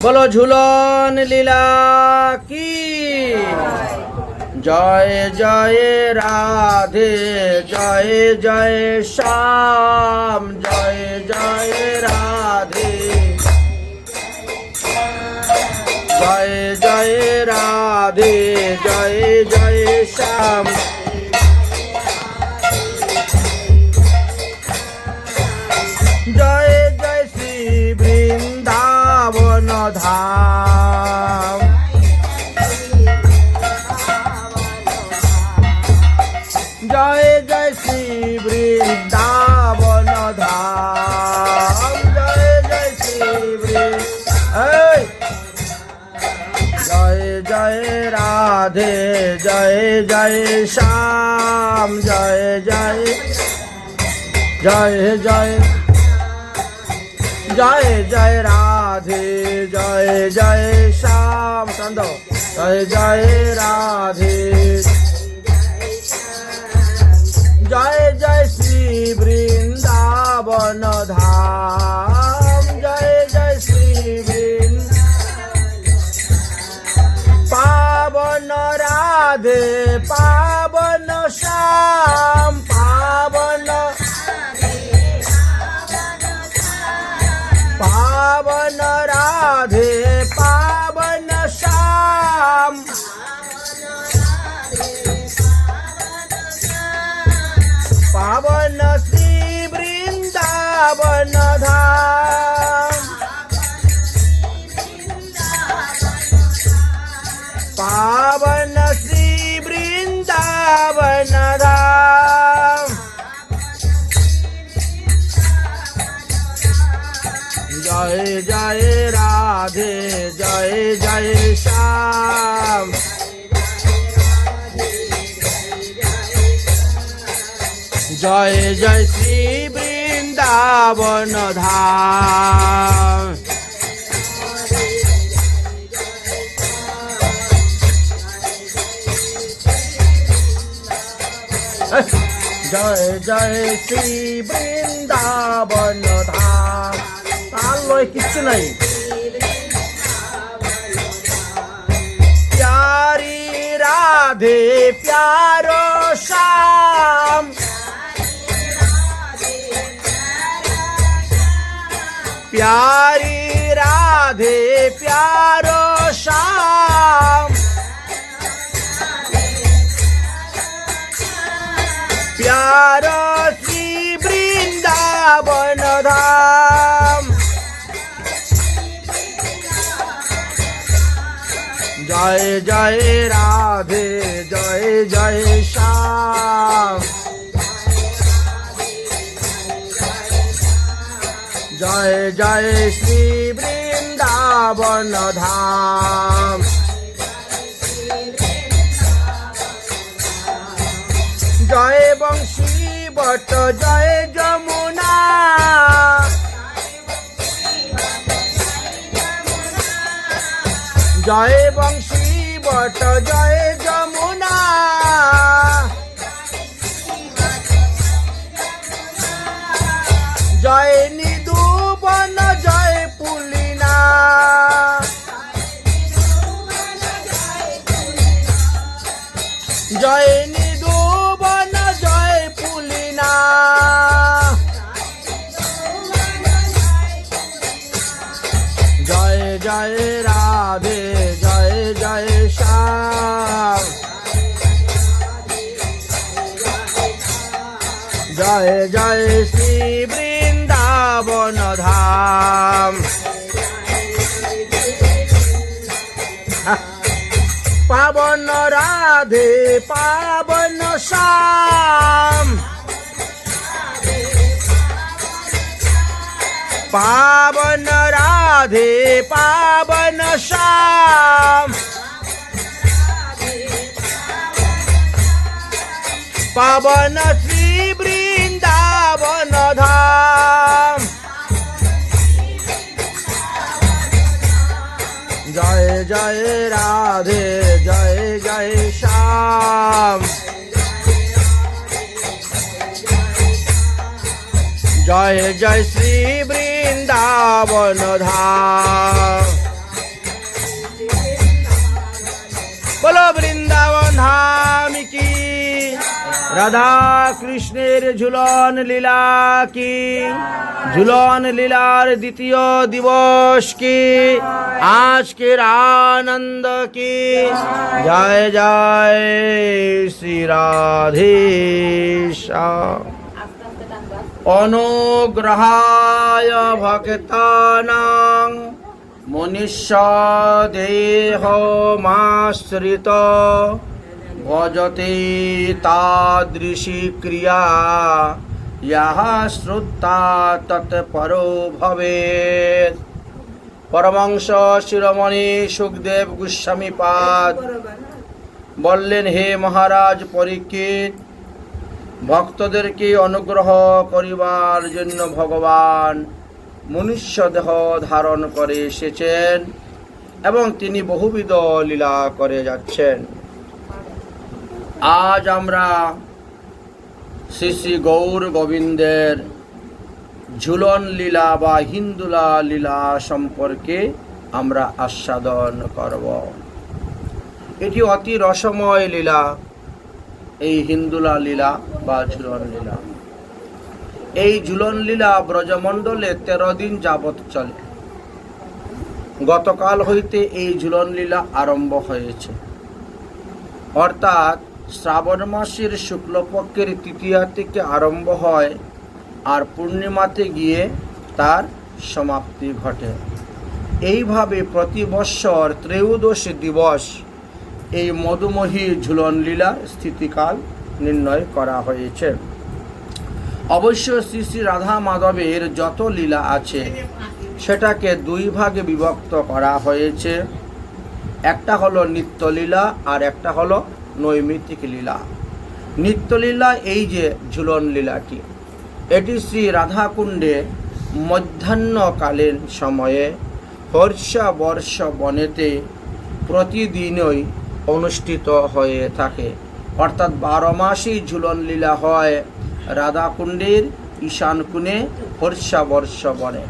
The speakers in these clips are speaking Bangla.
बोलो झूलन लीला की जय जय राधे जय जय श्याम जय जय राधे जय जय राधे जय जय श्याम जय जय श्री वृंदावन धाम जय जय श्री वृंदावन धाम जय जय श्री जय जय राधे जय जय श्याम जय जय जय जय जय जय राधे जय जय श्याम चंदो जय जय राधे जय जय श्री वृंदावन धाम जय जय श्री पावन राधे पावन श्याम पावन पावन राधे पावन श्याम पावन श्री वृंदावन धाम पावन श्री वृंदावन धाम जय जय राधे जय जय श्याम जय जय श्री वृंदावन धाम जय जय श्री वृंदावन धाम ताल किच्छु नहीं प्यारी राधे प्यारो श्याम प्यारी राधे प्यारो श्याम प्यारो श्री वृंदावन धाम जय जय राधे जय जय श्याम जय जय श्री वृंदावन धाम जय बंशी बट जय जमुना जय बंशी बट जय जमुना जय निधुवन जय पुलिना जय निधुवन जय पुलिना जय जय राधे जय जय श्याम जय जय श्री वृंदावन धाम पावन राधे पावन श्याम पावन राधे पावन श्याम पावन श्री वृंदावन धाम जय जय राधे जय जय श्याम जय जय श्री वृंदावन धाम রাধা কৃষ্ণের ঝুলন লীলা কি, ঝুলন লীলার দ্বিতীয় দিবস কি, আজকের আনন্দ কি। জয় জয় শ্রী রাধেশ্যাম। অনুগ্রহায় ভক্তানাং মনুষ্য দেহমাশ্রিত ভজতে তাদৃশী ক্রিয়া ইয়াহ শ্রুতা তৎপরো ভবেৎ। পরমহংস শিরোমণি সুখদেব গোস্বামী পাদ বললেন, হে মহারাজ পরীক্ষিত, ভক্তদেরকে অনুগ্রহ করিবার জন্য ভগবান মনুষ্য দেহ ধারণ করে এসেছেন এবং তিনি বহুবিধ লীলা করে যাচ্ছেন। আজ আমরা শ্রী শ্রী গৌর গোবিন্দের ঝুলন লীলা বা হিন্দুলা লীলা সম্পর্কে আমরা আস্বাদন করব। এটি অতি রসময় লীলা, এই হিন্দুলা লীলা বা ঝুলন লীলা। এই ঝুলন লীলা ব্রজমণ্ডলে 13 দিন যাবৎ চলে। গতকাল হইতে এই ঝুলন লীলা আরম্ভ হয়েছে, অর্থাৎ শ্রাবণ মাসের শুক্লপক্ষের তৃতীয়া থেকে আরম্ভ হয় আর পূর্ণিমাতে গিয়ে তার সমাপ্তি ঘটে। এইভাবে প্রতি বৎসর ত্রয়োদশী দিবস এই মধুমোহী ঝুলন লীলার স্থিতিকাল নির্ণয় করা হয়েছে। অবশ্য শ্রী শ্রী রাধা মাধবের যত লীলা আছে সেটাকে 2 ভাগে বিভক্ত করা হয়েছে। একটা হলো নিত্যলীলা আর একটা হলো নৈমিত্তিক লীলা। নিত্যলীলা এই যে ঝুলন লীলাটি, এটি শ্রী রাধাকুণ্ডে মধ্যাহ্নকালীন সময়ে হর্ষবর্ষ বনেতে প্রতিদিনই অনুষ্ঠিত হয়ে থাকে। অর্থাৎ 12 মাসই ঝুলন লীলা হয় রাধাকুণ্ডের ঈশান কোণে হর্ষবর্ষ বনে।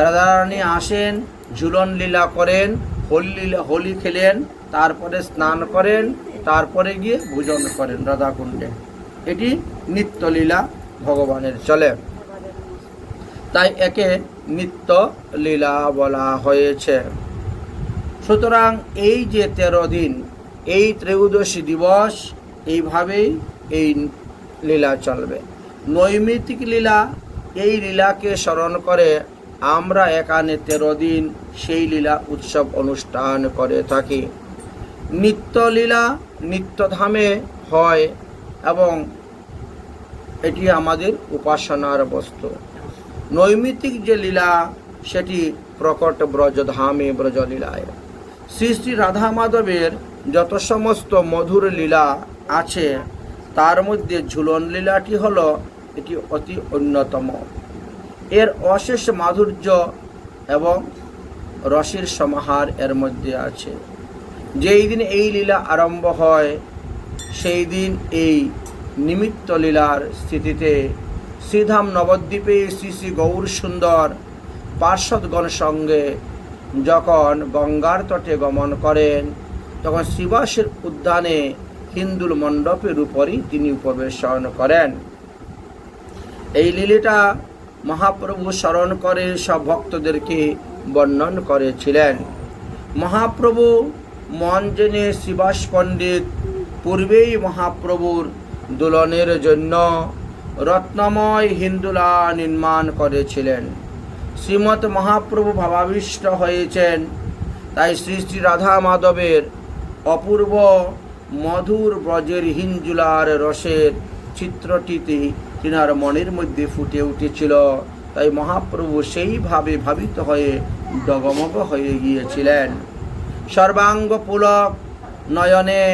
রাধারানী আসেন, ঝুলন লীলা করেন, হোলি খেলেন, তারপরে স্নান করেন, তারপরে গিয়ে ভোজন করেন রাধাকুণ্ডে। এটি নিত্যলীলা ভগবানের চলে, তাই একে নিত্য লীলা বলা হয়েছে। সুতরাং এই যে 13 দিন, এই ত্রয়োদশী দিবস এইভাবেই এই লীলা চলবে। নৈমিত্তিক লীলা, এই লীলাকে স্মরণ করে আমরা এখানে 13 দিন সেই লীলা উৎসব অনুষ্ঠান করে থাকি। নিত্যলীলা নিত্যধামে হয় এবং এটি আমাদের উপাসনার বস্তু। নৈমিত্তিক যে লীলা সেটি প্রকট ব্রজধামে ব্রজলীলায়। শ্রী শ্রী রাধা মাধবের যত সমস্ত মধুর লীলা আছে তার মধ্যে ঝুলন লীলাটি হলো এটি অতি অন্যতম। এর অশেষ মাধুর্য এবং রসের সমাহার এর মধ্যে আছে। যেই দিন এই লীলা আরম্ভ হয় সেই দিন এই নিমিত্ত লীলার স্থিতিতে শ্রীধাম নবদ্বীপে শ্রী শ্রী গৌর সুন্দর পার্ষদগণ সঙ্গে যখন গঙ্গার তটে গমন করেন তখন শ্রীবাসের উদ্যানে হিন্দুল মণ্ডপের উপরই তিনি উপবেশন করেন। এই লীলাটা মহাপ্রভু স্মরণ করে সব ভক্তদেরকে বর্ণন করেছিলেন। মহাপ্রভু মন জেনে শ্রীবাস পণ্ডিত পূর্বেই মহাপ্রভুর দোলনের জন্য রত্নময় হিন্দুলা নির্মাণ করেছিলেন। শ্রীমৎ মহাপ্রভু ভাবাবিষ্ট হয়েছেন, তাই শ্রী শ্রী রাধা মাধবের অপূর্ব মধুর ব্রজের হিঞ্জুলার রসের চিত্রটিতে তিনার মনের মধ্যে ফুটে উঠেছিল। তাই মহাপ্রভু সেইভাবে ভাবিত হয়ে ডগমগ হয়ে গিয়েছিলেন। সর্বাঙ্গ পুলক, নয়নে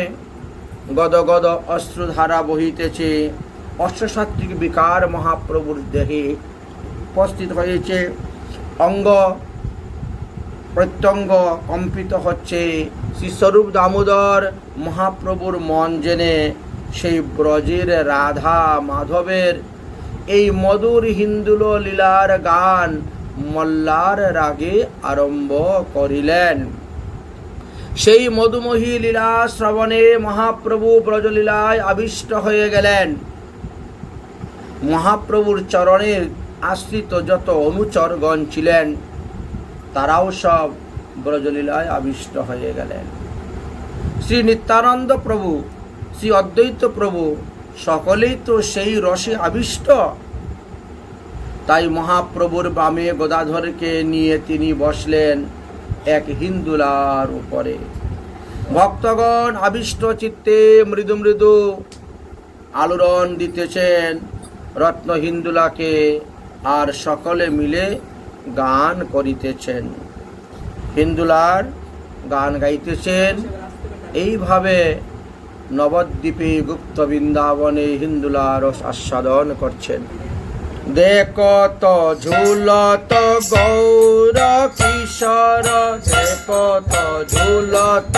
গদগদ অশ্রুধারা বহিতেছে, অষ্টসাত্ত্বিক বিকার মহাপ্রভুর দেহে উপস্থিত হয়েছে, অঙ্গ প্রত্যঙ্গ কম্পিত হচ্ছে। শ্রীস্বরূপ দামোদর মহাপ্রভুর মন জেনে সেই ব্রজের রাধা মাধবের এই মধুর হিন্দুল লীলার গান মল্লার রাগে আরম্ভ করিলেন। সেই মধুমোহী লীলা শ্রবণে মহাপ্রভু ব্রজলীলায় আবিষ্ট হয়ে গেলেন। মহাপ্রভুর চরণের আশ্রিত যত অনুচরগণ ছিলেন তারাও সব ব্রজলীলায় আবিষ্ট হয়ে গেলেন। শ্রী নিত্যানন্দ প্রভু, শ্রী অদ্বৈত প্রভু সকলেই তো সেই রসে আবিষ্ট। তাই মহাপ্রভুর বামে গদাধরকে নিয়ে তিনি বসলেন এক হিন্দুলার উপরে। ভক্তগণ আবিষ্ট চিত্তে মৃদু মৃদু আলোড়ন দিতেছেন রত্ন হিন্দুলাকে, আর সকলে মিলে গান করিতেছেন। হিন্দুলার গান গাইতেছেন। এইভাবে নবদ্বীপে গুপ্ত বৃন্দাবনে হিন্দুলার রস আস্বাদন করছেন। দেখত ঝুলত গৌর কিশোর, দেখত ঝুলত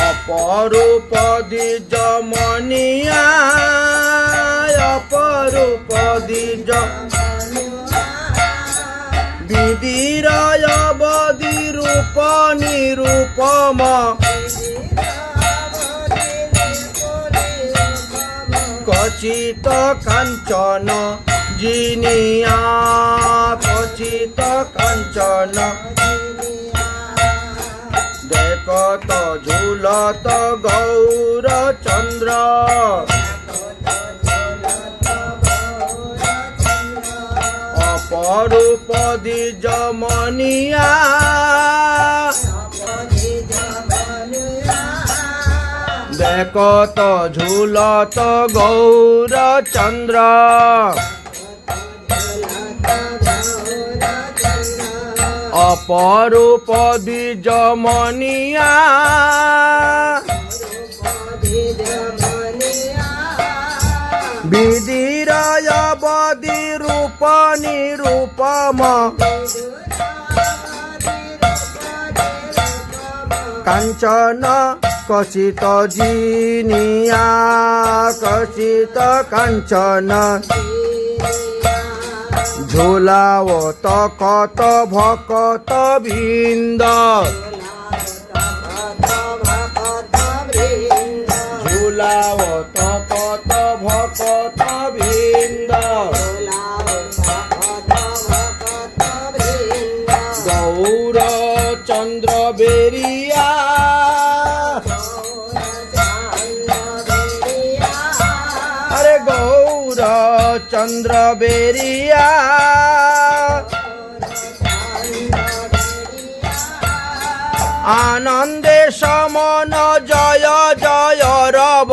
অপরূপ দ্বিজ মনিয়া, অপরূপ দ্বিজ বিধির অবধি রূপ নিরূপম, কচিত কাঞ্চন জিনিয়া, কচিত কাঞ্চন। দেখত ঝুলত গৌর চন্দ্র, অপরূপ দ্বিজ মনিয়া, দেখত ঝুলত গৌর চন্দ্র, অপরূপ দ্বিজ মনিয়া। বিধির অবধি রূপ নিরূপম, কাঞ্চন কচিত জিনিয়া, কচিত কাঞ্চন। ঝুলাওত কত ভকত বৃন্দ, ঝুলাওত কত ভকত বৃন্দ। গৌর চন্দ্র বেরিয়া, আরে গৌর চন্দ্র বেরিয়া। আনন্দে সমন জয় জয় রব,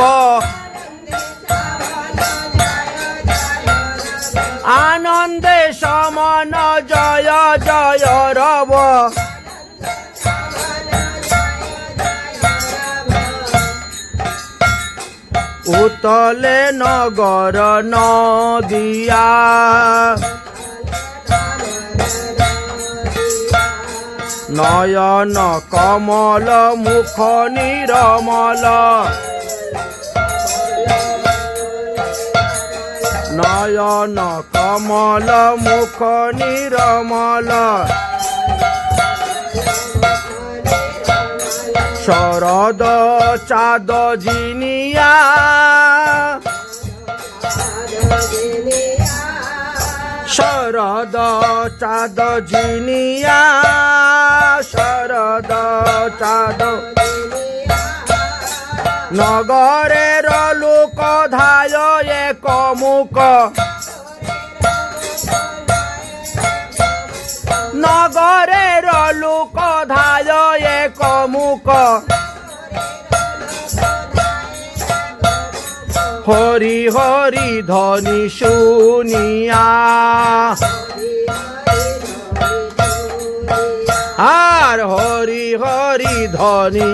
আনন্দে সমন জয় জয় রব। উতলে নগর নদিয়া, নয়ন কমল মুখ নিরমল, নয়ন কমল মুখ নিরমল। শরদ চাঁদ জিনিয়া, শরদ চাঁদ জিনিয়া, শরদ চাঁদ। নগরের লোক ধায় এক মুখ, নগরের লোক ধায় এক মুখ। হরি হরি ধ্বনি শুনিয়া, আর হরি হরি ধ্বনি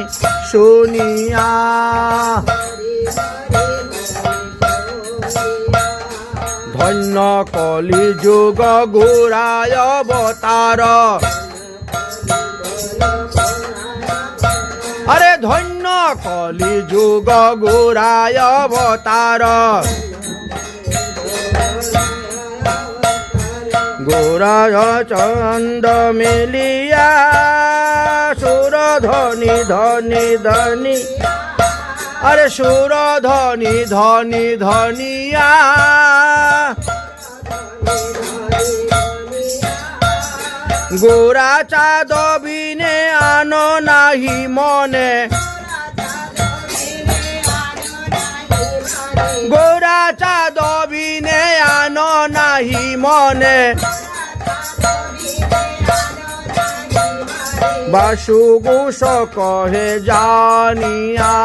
শুনিয়া। ধন্য কলি যুগ গোড়ায় অবতার, আরে ধন্য কলি যুগ গোড়ায় অবতার। গোড়ায় চন্দ্র মিলিয়া, ধনি ধনি ধনি আরে সুর ধনি ধনি ধনিয়া গোরা চাঁদ বিনে আনো নাহি মনে গোরা চাঁদ বিনে আনো নাহি মনে বাসু ঘোষ কহে জানিয়া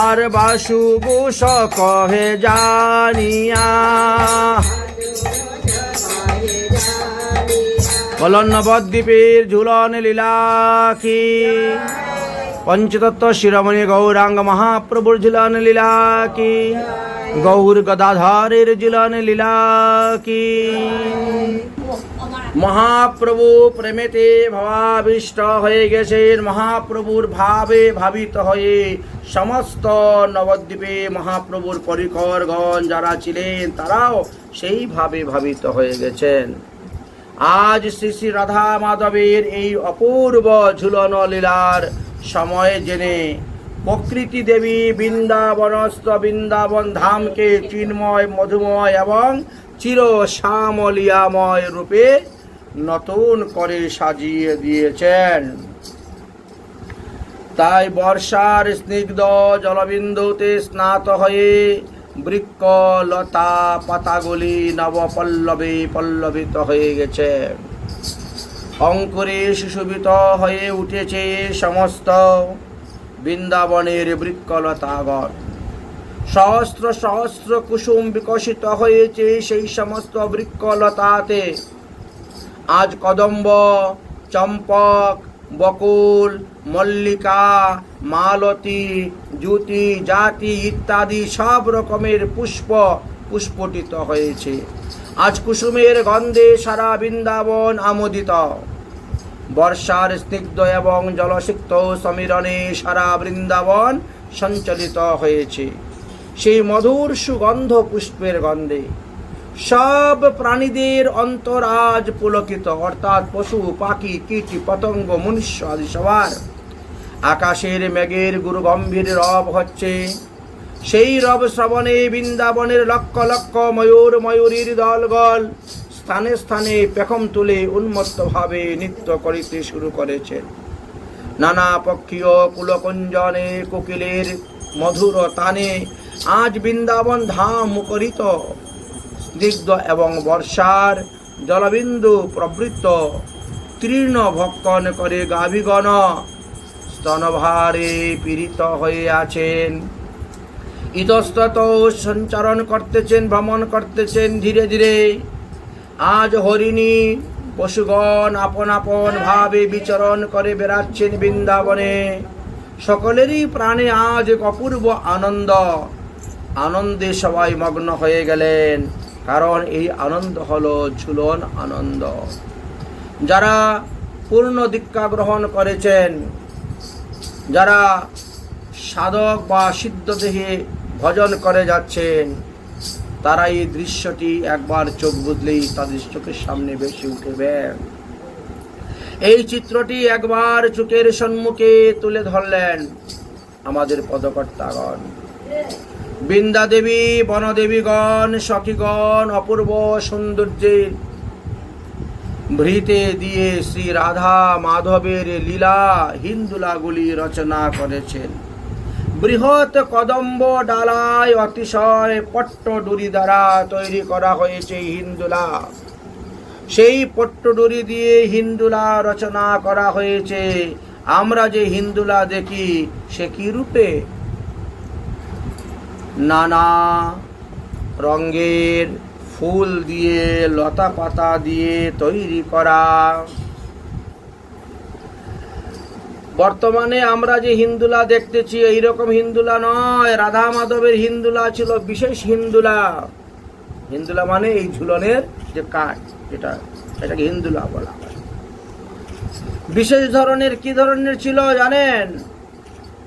আর বাসু ঘোষ কহে জানিয়া বলন নবদ্বীপের ঝুলন লীলা কি পঞ্চতত্ত্ব শিরোমণি গৌরাঙ্গ মহাপ্রভুর ঝুলন লীলা কি গৌর গদাধরের ঝুলন লীলা কি মহাপ্রভু প্রেমেতে ভাবাবিষ্ট হয়ে গেছেন। মহাপ্রভুর ভাবে ভাবিত হয়ে সমস্ত নবদ্বীপে মহাপ্রভুর পরিকরগণ যারা ছিলেন তারাও সেইভাবে ভাবিত হয়ে গেছেন। আজ শ্রী শ্রী রাধা মাধবের এই অপূর্ব ঝুলন লীলার সময় জেনে প্রকৃতি দেবী বৃন্দাবনস্থ বৃন্দাবন ধামকে চিন্ময় মধুময় এবং চির শ্যামলিয়াময় রূপে নতুন করে সাজিয়ে দিয়েছেন। তাই বর্ষার স্নিগ্ধ জলবিন্দুতে স্নাত হয়ে বৃক্ষ লতা পাতাগুলি নবপল্লবে পল্লবিত হয়ে গেছে। অঙ্কুরে সুশোভিত হয়ে উঠেছে সমস্ত বৃন্দাবনের বৃক্ষলতাগণ। সহস্র সহস্র কুসুম বিকশিত হয়েছে সেই সমস্ত বৃক্ষলতাতে। আজ কদম্ব, চম্পক, বকুল, মল্লিকা, মালতী, জ্যোতি, জাতি ইত্যাদি সব রকমের পুষ্প পুষ্পটিত হয়েছে। আজ কুসুমের গন্ধে সারা বৃন্দাবন আমোদিত। বর্ষার স্নিগ্ধ এবং জলসিক্ত সমীরণে সারা বৃন্দাবন সঞ্চালিত হয়েছে সেই মধুর সুগন্ধ পুষ্পের গন্ধে। সব প্রাণীদের অন্তর আজ পুলকিত, অর্থাৎ পশু পাখি কীট পতঙ্গ মনুষ্য আদি সবার। আকাশের মেঘের গুরু গম্ভীর রব হচ্ছে। সেই রব শ্রবণে বৃন্দাবনের লক্ষ লক্ষ ময়ূর ময়ূরীর দলগল স্থানে স্থানে পেখম তুলে উন্মত্তভাবে নৃত্য করিতে শুরু করেছেন। নানা পক্ষীয় কুলকুঞ্জনে কোকিলের মধুর তানে আজ বৃন্দাবন ধাম মুখরিত। স্নিগ্ধ এবং বর্ষার জলবিন্দু প্রবৃত্ত তৃণ ভক্ষণ করে গাভীগণ স্তনভারে পীড়িত হয়ে আছেন। ইতস্তত সঞ্চারণ করতেছেন, ভ্রমণ করতেছেন ধীরে ধীরে। আজ হরিণী পশুগণ আপন আপন ভাবে বিচরণ করে বেড়াচ্ছেন বৃন্দাবনে। সকলেরই প্রাণে আজ এক অপূর্ব আনন্দ। আনন্দে সবাই মগ্ন হয়ে গেলেন, কারণ এই আনন্দ হলো ঝুলন আনন্দ। যারা পূর্ণ দীক্ষা গ্রহণ করেছেন, যারা সাধক বা সিদ্ধ দেহে ভজন করে যাচ্ছেন, তারা এই দৃশ্যটি একবার চোখ বুঝলেই তাদের চোখের সামনে ভেসে উঠবে। এই চিত্রটি একবার চোখের সম্মুখে তুলে ধরলেন আমাদের পদকর্তাগণ। বৃন্দা দেবী, বনদেবীগণ, সখীগণ অপূর্ব সৌন্দর্যের ভৃতে দিয়ে শ্রী রাধা মাধবের লীলা হিন্দুলাগুলি রচনা করেছেন। বৃহৎ কদম্ব ডালায় অতিশয় পট্টডুরি দ্বারা তৈরি করা হয়েছে হিন্দুলা। সেই পট্টডুরি দিয়ে হিন্দুলা রচনা করা হয়েছে। আমরা যে হিন্দুলা দেখি সে কি রূপে? নানা রঙের ফুল দিয়ে, লতা পাতা দিয়ে তৈরি করা। বর্তমানে আমরা যে হিন্দুলা দেখতেছি এইরকম হিন্দুলা নয়। রাধা মাধবের হিন্দুলা ছিল বিশেষ হিন্দুলা। হিন্দুলা মানে এই ঝুলনের যে কাঠ, এটাকে হিন্দুলা বলা হয়। বিশেষ ধরনের, কি ধরনের ছিল জানেন?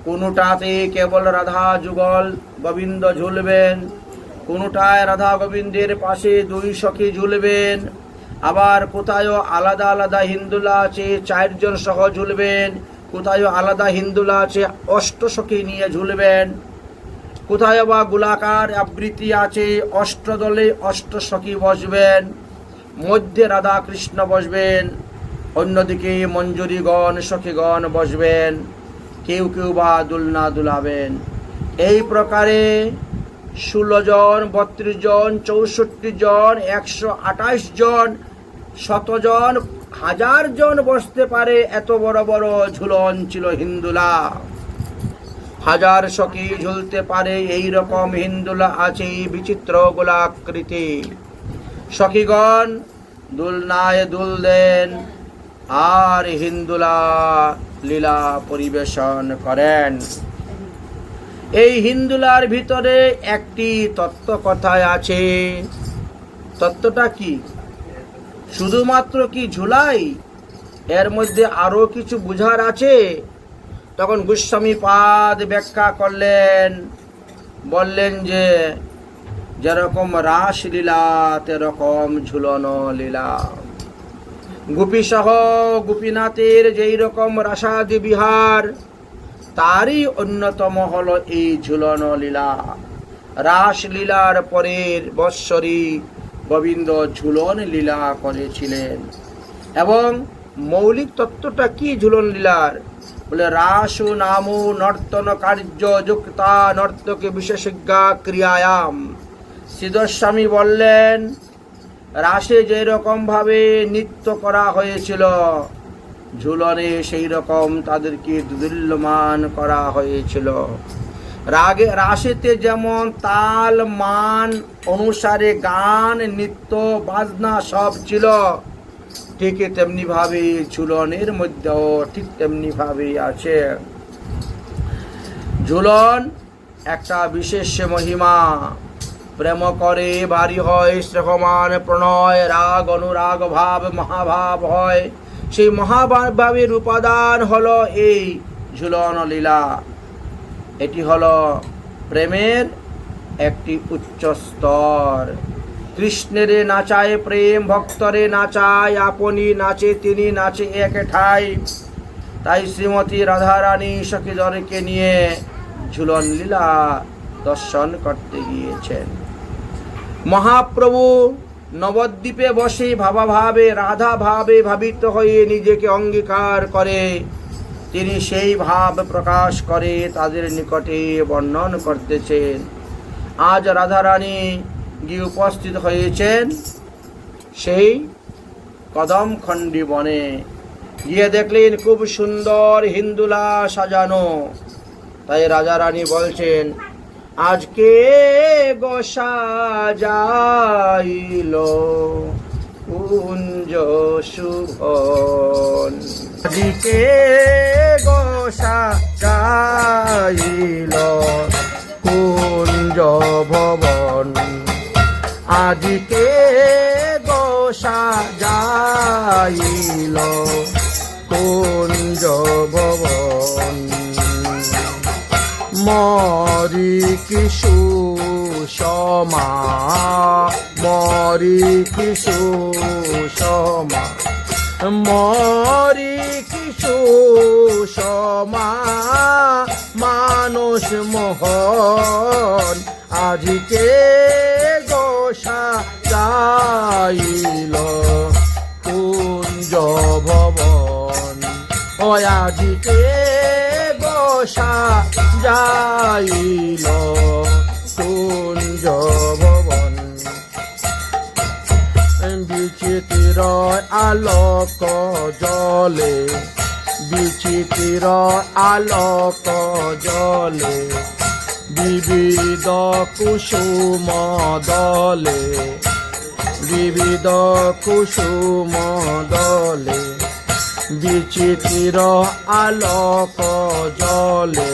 কোনোটাতে কেবল রাধা যুগল গোবিন্দ ঝুলবেন, কোনোটায় রাধা গোবিন্দের পাশে দুই সখী ঝুলবেন, আবার কোথায়ও আলাদা আলাদা হিন্দুলা আছে 4 জন সহ ঝুলবেন, কোথায়ও আলাদা হিন্দুলা আছে অষ্টসখী নিয়ে ঝুলবেন, কোথায় বা গোলাকার আবৃত্তি আছে অষ্টদলে অষ্টসখী বসবেন, মধ্যে রাধা কৃষ্ণ বসবেন, অন্যদিকে মঞ্জুরিগণ সখীগণ বসবেন, কেউ কেউ বা দুলনা দুলাবেন। এই প্রকারে 16 জন, 32 জন, 64 জন, 128 জন, 100 জন, 1000 জন বসতে পারে এত বড় বড় ঝুলন ছিল হিন্দুলা। 1000 সখী ঝুলতে পারে এই রকম হিন্দুলা আছে বিচিত্র গোলাকৃতি। সখীগণ দুলনায় দুল দেন আর হিন্দুলা লীলা পরিবেশন করেন। এই হিন্দুলার ভিতরে একটি তত্ত্ব কথায় আছে। তত্ত্বটা কি? শুধুমাত্র কি ঝুলাই? এর মধ্যে আরো কিছু বুঝার আছে। তখন গোস্বামী পাদ ব্যাখ্যা করলেন, বললেন যে যেরকম রাস লীলা তেরকম ঝুলন লীলা। গোপী সহ গোপীনাথের যেই রকম রাসাদি বিহার, তারই অন্যতম হলো এই ঝুলন লীলা। রাস লীলার পরের বৎসরই গোবিন্দ ঝুলন লীলা করেছিলেন। এবং মৌলিক তত্ত্বটা কি ঝুলন লীলার? বলে রাসু নামু নর্তন কার্য যুক্তা নর্তকে বিশেষজ্ঞা ক্রিয়ায়াম। সিদ্ধস্বামী বললেন রাসে যেরকম ভাবে নৃত্য করা হয়েছিল, ঝুলনে সেই রকম তাদেরকে দুদুল্যমান করা হয়েছিল। রাসেতে যেমন তাল মান অনুসারে গান নৃত্য বাজনা সব ছিল, ঠিক তেমনি ভাবে ঝুলনের মধ্যেও ঠিক তেমনি ভাবে আছে। ঝুলন একটা বিশেষ মহিমা। প্রেম করে বাড়ি হয় স্নেহমান প্রণয়, রাগ অনুরাগ ভাব মহাভাব হয়। সেই মহাভাবের উপাদান হলো এই ঝুলন লীলা। এটি হলো প্রেমের একটি উচ্চ স্তর। কৃষ্ণেরে নাচায় প্রেম, ভক্তরে নাচায় আপনি, নাচে তিনি, নাচে এক ঠাই। তাই শ্রীমতী রাধারানী সখীদরকে নিয়ে ঝুলন লীলা দর্শন করতে গিয়েছেন। মহাপ্রভু নবদ্বীপে বসে ভাবাভাবে রাধা ভাবে ভাবিত হয়ে নিজেকে অঙ্গীকার করে তিনি সেই ভাব প্রকাশ করে তাদের নিকটে বর্ণন করতেছেন। আজ রাধারানী গিয়ে উপস্থিত হয়েছেন সেই কদমখণ্ডী বনে। গিয়ে দেখলেন খুব সুন্দর হিন্দুলা সাজানো। তাই রাজারানী বলছেন আজকে গো সাজাইল কুঞ্জ শুভন, আজকে গো সাজাইল কুঞ্জ ভবন, আজকে গো সাজাইল কুঞ্জ ভবন। মরি কিশু সমা, মরি কিশু সমা, মরি কিশু সমা মানুষ মোহন, আজকে গোসা যাইল কুঞ্জ ভবন। ও আজকে গোসা যাইল কুঞ্জ ভবন। বিচিত্র আলোক জলে, বিচিত্র আলোক জলে, বিবিধ কুসুম দলে, বিবিধ কুসুম দলে, বিচিত্র আলোক জলে,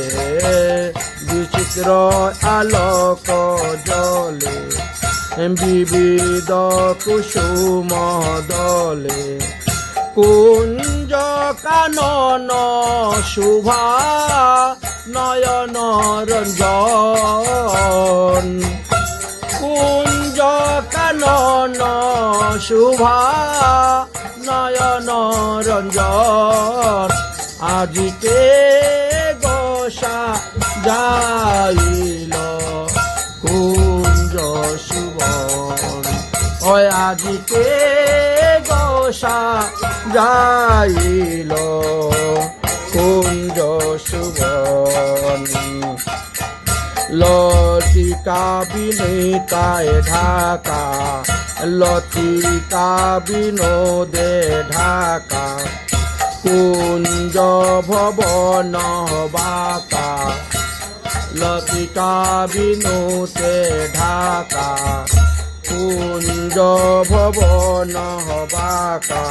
বিচিত্র আলোক জলে, বিবিধ কুসুম দলে, কুঞ্জ কানন শুভা নয়ন রঞ্জন, কুঞ্জ কানন কানন শুভা নয়ন রঞ্জন আজিকে গোসা যাইল কুঞ্জ সুবন ওই আজিকে গোসা যাইল কুঞ্জ সুবন লতিকা বিনীতায় ঢাকা লতিকা বিনোদে ঢাকা কুঞ্জ ভবন বাকা লতিকা বিনোদে ঢাকা কুঞ্জ ভবন বাকা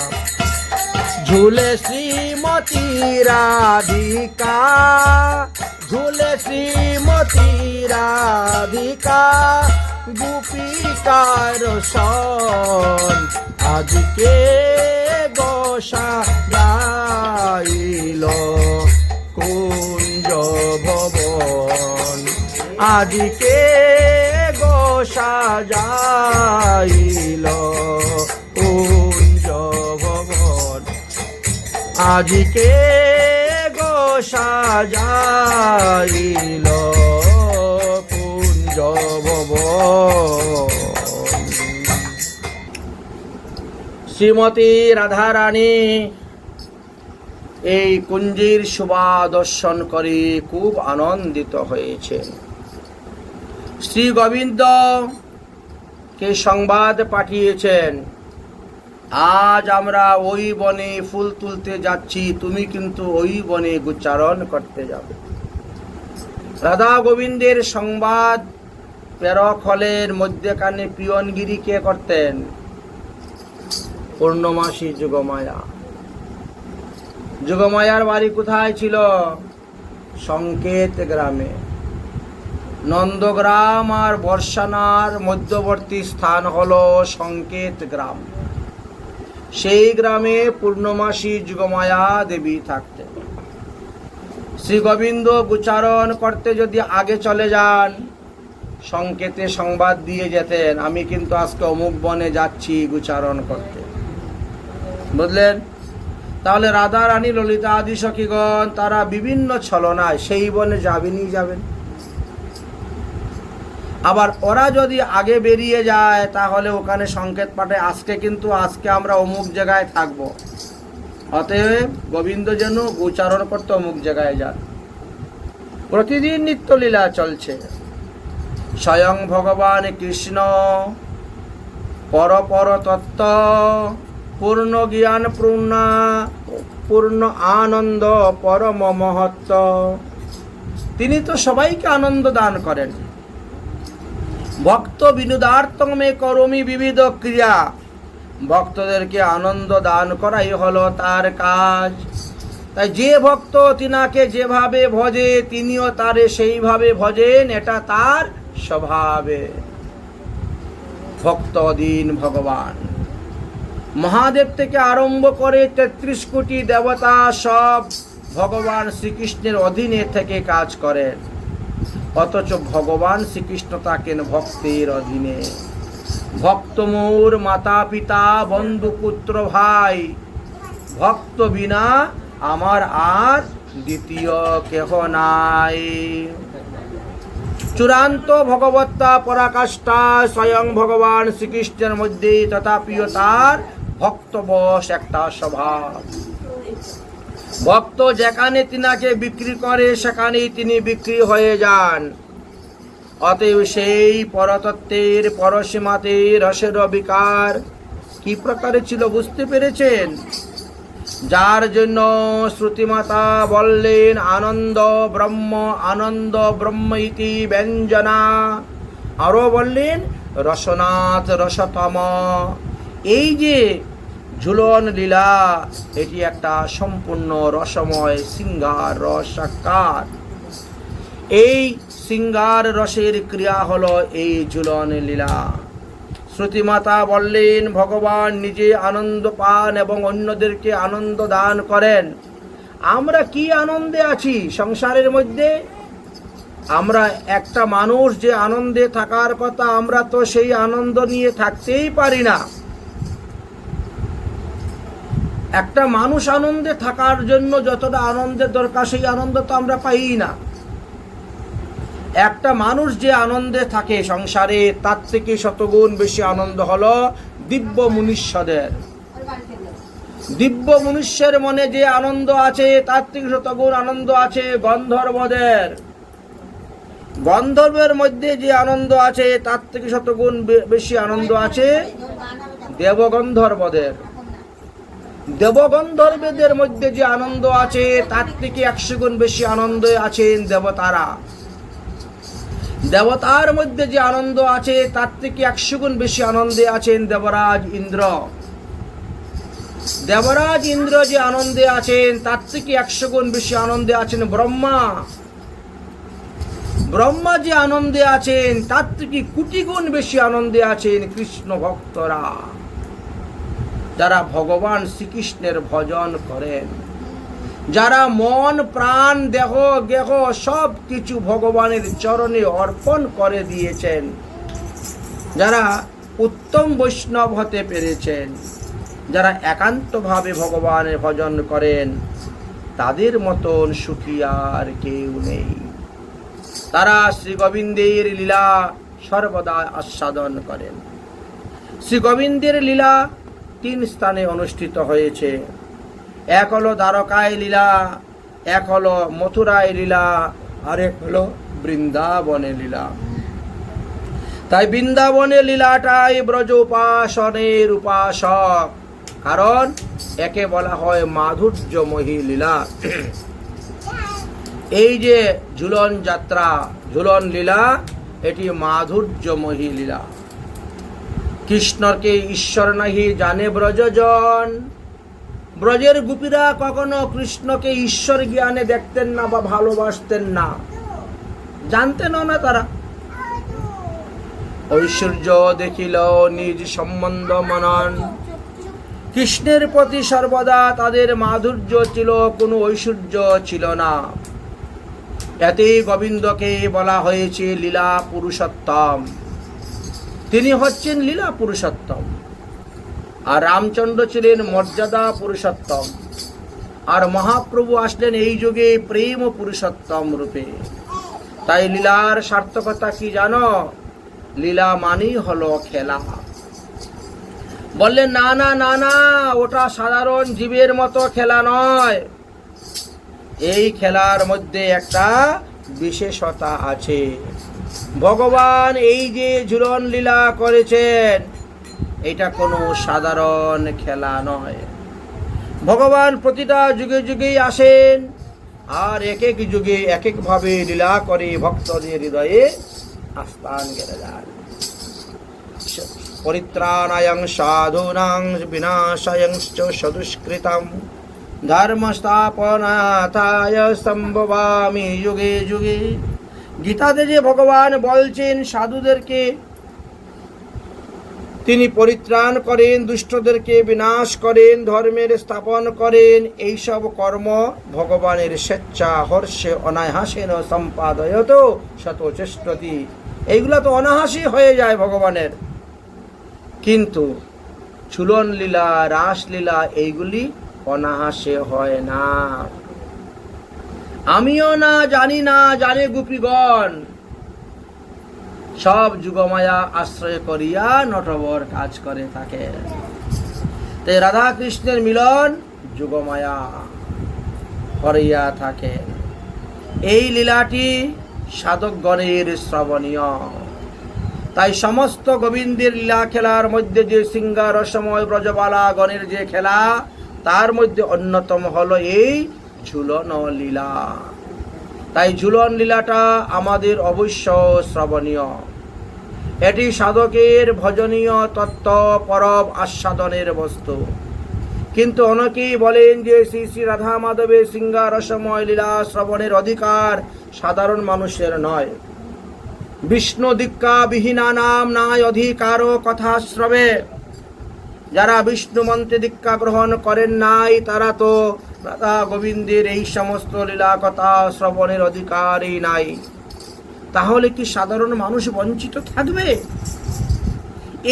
ঝুলে শ্রীমতী রাধিকা ঝুলে শ্রীমতী রাধিকা গোপিকার সন আজকে গোসা গাইল কুঞ্জ ভবন আজকে গোসা যাইল কুঞ্জ ভবন আজকে গোসা যাইল কুঞ্জ ভবন। শ্রীমতী রাধারানী এই কুঞ্জের শোভা দর্শন করে খুব আনন্দিত হয়েছেন। শ্রী গোবিন্দকে সংবাদ পাঠিয়েছেন, আজ আমরা ওই বনে ফুল তুলতে যাচ্ছি, তুমি কিন্তু ওই বনে গোচারণ করতে যাবে। রাধা গোবিন্দের সংবাদ প্রেরক হলের মধ্যেখানে পিয়নগিরি কে করতেন? পূর্ণমাসী যোগমায়া। যোগমায়ার বাড়ি কোথায় ছিল? সংকেত গ্রামে। নন্দগ্রাম আর বর্ষানার মধ্যবর্তী স্থান হলো সংকেত গ্রাম। সেই গ্রামে পূর্ণমাসী যোগমায়া দেবী থাকতেন। শ্রী গোবিন্দ গোচারণ করতে যদি আগে চলে যান, সংকেতে সংবাদ দিয়ে যেতেন, আমি কিন্তু আজকে অমুক বনে যাচ্ছি গোচারণ করতে। বুঝলেন? তাহলে রাধা রানী ললিতা আদি সখীগণ তারা বিভিন্ন ছলনায় সেই বনে যাবেনই যাবেন। আবার ওরা যদি আগে বেরিয়ে যায় তাহলে ওখানে সংকেত পাঠায়, আজকে আমরা অমুক জায়গায় থাকব, অতএব গোবিন্দ যেন গোচারণ করতে অমুক জায়গায় যান। প্রতিদিন নিত্যলীলা চলছে। স্বয়ং ভগবান কৃষ্ণ পর পর তত্ত্ব পূর্ণ জ্ঞান পূর্ণ আনন্দ পরম মহত্ব, তিনি তো সবাইকে আনন্দ দান করেন। ভক্ত বিনোদার্থং মে করমি বিবিধ ক্রিয়া, ভক্তদেরকে আনন্দ দান করাই হলো তার কাজ। তাই যে ভক্ত তিনাকে যেভাবে ভজে তিনিও তারে সেইভাবে ভজেন, এটা তার স্বভাবে। ভক্ত অধীন ভগবান। মহাদেব থেকে আরম্ভ করে ৩৩ কোটি দেবতা সব ভগবান শ্রীকৃষ্ণের অধীনে থেকে কাজ করেন, অথচ ভগবান শ্রীকৃষ্ণ থাকেন ভক্তের অধীনে। ভক্ত মোর মাতা পিতা বন্ধু পুত্র ভাই, ভক্ত বিনা আমার আর দ্বিতীয় কেহ নাই। চূড়ান্ত ভগবত্তা পরাকাষ্ঠা স্বয়ং ভগবান শ্রীকৃষ্ণের মধ্যেই, তথাপিও তার ভক্তবশ একটা স্বভাব। ভক্ত যেখানে তিনাকে বিক্রি করে সেখানেই তিনি বিক্রি হয়ে যান। অতএব সেই পরতত্ত্বের পরসীমাতে রসের বিকার কি প্রকারে ছিল বুঝতে পেরেছেন? যার জন্য শ্রুতিমাতা বললেন আনন্দ ব্রহ্ম ইতি ব্যঞ্জনা, আরও বললেন রসনাথ রসতম। এই যে ঝুলন লীলা, এটি একটা সম্পূর্ণ রসময় শৃঙ্গার রসাকার। এই শৃঙ্গার রসের ক্রিয়া হলো এই ঝুলন লীলা। শ্রুতিমাতা বললেন ভগবান নিজে আনন্দ পান এবং অন্যদেরকে আনন্দ দান করেন। আমরা কি আনন্দে আছি সংসারের মধ্যে? আমরা একটা মানুষ যে আনন্দে থাকার কথা, আমরা তো সেই আনন্দ নিয়ে থাকতেই পারি না। একটা মানুষ আনন্দে থাকার জন্য যতটা আনন্দের দরকার সেই আনন্দ তো আমরা পাই না। একটা মানুষ যে আনন্দে থাকে সংসারে, তার থেকে শতগুণ বেশি আনন্দ হলো দিব্য মনুষ্যদের। দিব্য মনুষ্যের মনে যে আনন্দ আছে, তার থেকে শতগুণ আনন্দ আছে গন্ধর্বদের। গন্ধর্বের মধ্যে যে আনন্দ আছে, তার থেকে শতগুণ বেশি আনন্দ আছে দেবগন্ধর্বদের। দেবগন্ধর্বদের মধ্যে যে আনন্দ আছে, তার থেকে 100 গুণ বেশি আনন্দ আছেন দেবতারা। দেবতার মধ্যে যে আনন্দ আছে, তার থেকে 100 গুণ বেশি আনন্দে আছেন দেবরাজ ইন্দ্র। দেবরাজ ইন্দ্র যে আনন্দে আছেন, তার থেকে 100 গুণ বেশি আনন্দে আছেন ব্রহ্মা। ব্রহ্মা যে আনন্দে আছেন, তার থেকে কোটি গুণ বেশি আনন্দে আছেন কৃষ্ণ ভক্তরা, যারা ভগবান শ্রীকৃষ্ণের ভজন করেন, যারা মন প্রাণ দেহ গেহ সব কিছু ভগবানের চরণে অর্পণ করে দিয়েছেন, যারা উত্তম বৈষ্ণব হতে পেরেছেন, যারা একান্তভাবে ভগবানের ভজন করেন, তাদের মতন সুখী আর কেউ নেই। তারা শ্রী গোবিন্দের লীলা সর্বদা আস্বাদন করেন। শ্রী গোবিন্দের লীলা 3 স্থানে অনুষ্ঠিত হয়েছে। এক হলো দ্বারকায় লীলা, এক হলো মথুরায় লীলা, আরেক হলো বৃন্দাবনে লীলা। তাই বৃন্দাবনের লীলাটাই ব্রজ উপাসনের উপাসক, কারণ একে বলা হয় মাধুর্যময়ী লীলা। এই যে ঝুলন যাত্রা, ঝুলন লীলা, এটি মাধুর্যময়ী লীলা। কৃষ্ণকে ঈশ্বর নাহি জানে ব্রজজন। ব্রজের গোপীরা কখনো কৃষ্ণকে ঈশ্বর জ্ঞানে দেখতেন না বা ভালোবাসতেন না, জানতেন না তারা। ঐশ্বর্য দেখিল নিজ সম্বন্ধ মনন। কৃষ্ণের প্রতি সর্বদা তাদের মাধুর্য ছিল, কোনো ঐশ্বর্য ছিল না। এতে গোবিন্দকে বলা হয়েছে লীলা পুরুষোত্তম। তিনি হচ্ছেন লীলা পুরুষোত্তম, আর রামচন্দ্র ছিলেন মর্যাদা পুরুষোত্তম, আর মহাপ্রভু আসলেন এই যুগে প্রেম পুরুষোত্তম রূপে। তাই লীলার সার্থকতা কি জানো? লীলা মানেই হলো খেলা। বললেন না না না না, ওটা সাধারণ জীবের মতো খেলা নয়। এই খেলার মধ্যে একটা বিশেষতা আছে। ভগবান এই যে ঝুলন লীলা করেছেন, এটা কোনো সাধারণ খেলা নয়। ভগবান প্রতিটা যুগে যুগেই আসেন, আর এক এক যুগে এক একভাবে লীলা করে ভক্তদের হৃদয়ে আস্থান গেড়ে যান। পরিত্রাণায়ং সাধূনাং বিনাশায়ংশ্চ সদুষ্কৃতম ধর্ম স্থাপনাথায় সম্ভবামি যুগে যুগে। গীতাতে যে ভগবান বলছেন সাধুদেরকে তিনি পরিত্রাণ করেন, দুষ্টদেরকে বিনাশ করেন, ধর্মের স্থাপন করেন, এইসব কর্ম ভগবানের স্বেচ্ছা হর্ষে অনায়াসেন সম্পাদয়ত শতচেষ্টতি। এইগুলো তো অনায়াসই হয়ে যায় ভগবানের। কিন্তু ঝুলন লীলা, রাসলীলা, এইগুলি অনায়াসে হয় না। আমিও না, জানি না, জানে গোপীগণ। সব যুগমায়া আশ্রয় করিয়া নটবর কাজ করে থাকে। তাই রাধা কৃষ্ণের মিলন যুগমায়া করিয়া থাকে। এই লীলাটি সাধকগণের শ্রবণীয়। তাই সমস্ত গোবিন্দের লীলা খেলার মধ্যে যে সিঙ্গার রসময় ব্রজবালা গণের যে খেলা, তার মধ্যে অন্যতম হলো এই ঝুলন লীলা। তাই ঝুলন লীলাটা আমাদের অবশ্য শ্রবণীয়। এটি সাধকের ভজনীয় তত্ত্ব পরব আস্বাদনের বস্তু। কিন্তু অনেকেই বলেন যে শ্রী শ্রী রাধা মাধবের সিঙ্গার রসময় লীলা শ্রবণের অধিকার সাধারণ মানুষের নয়। বিষ্ণু দীক্ষা বিহীনা নাম নাই অধিকার কথা শ্রবে। যারা বিষ্ণু মন্ত্রে দীক্ষা গ্রহণ করেন নাই, তারা তো রাধা গোবিন্দের এই সমস্ত লীলা কথা শ্রবণের অধিকারই নাই। তাহলে কি সাধারণ মানুষ বঞ্চিত থাকবে?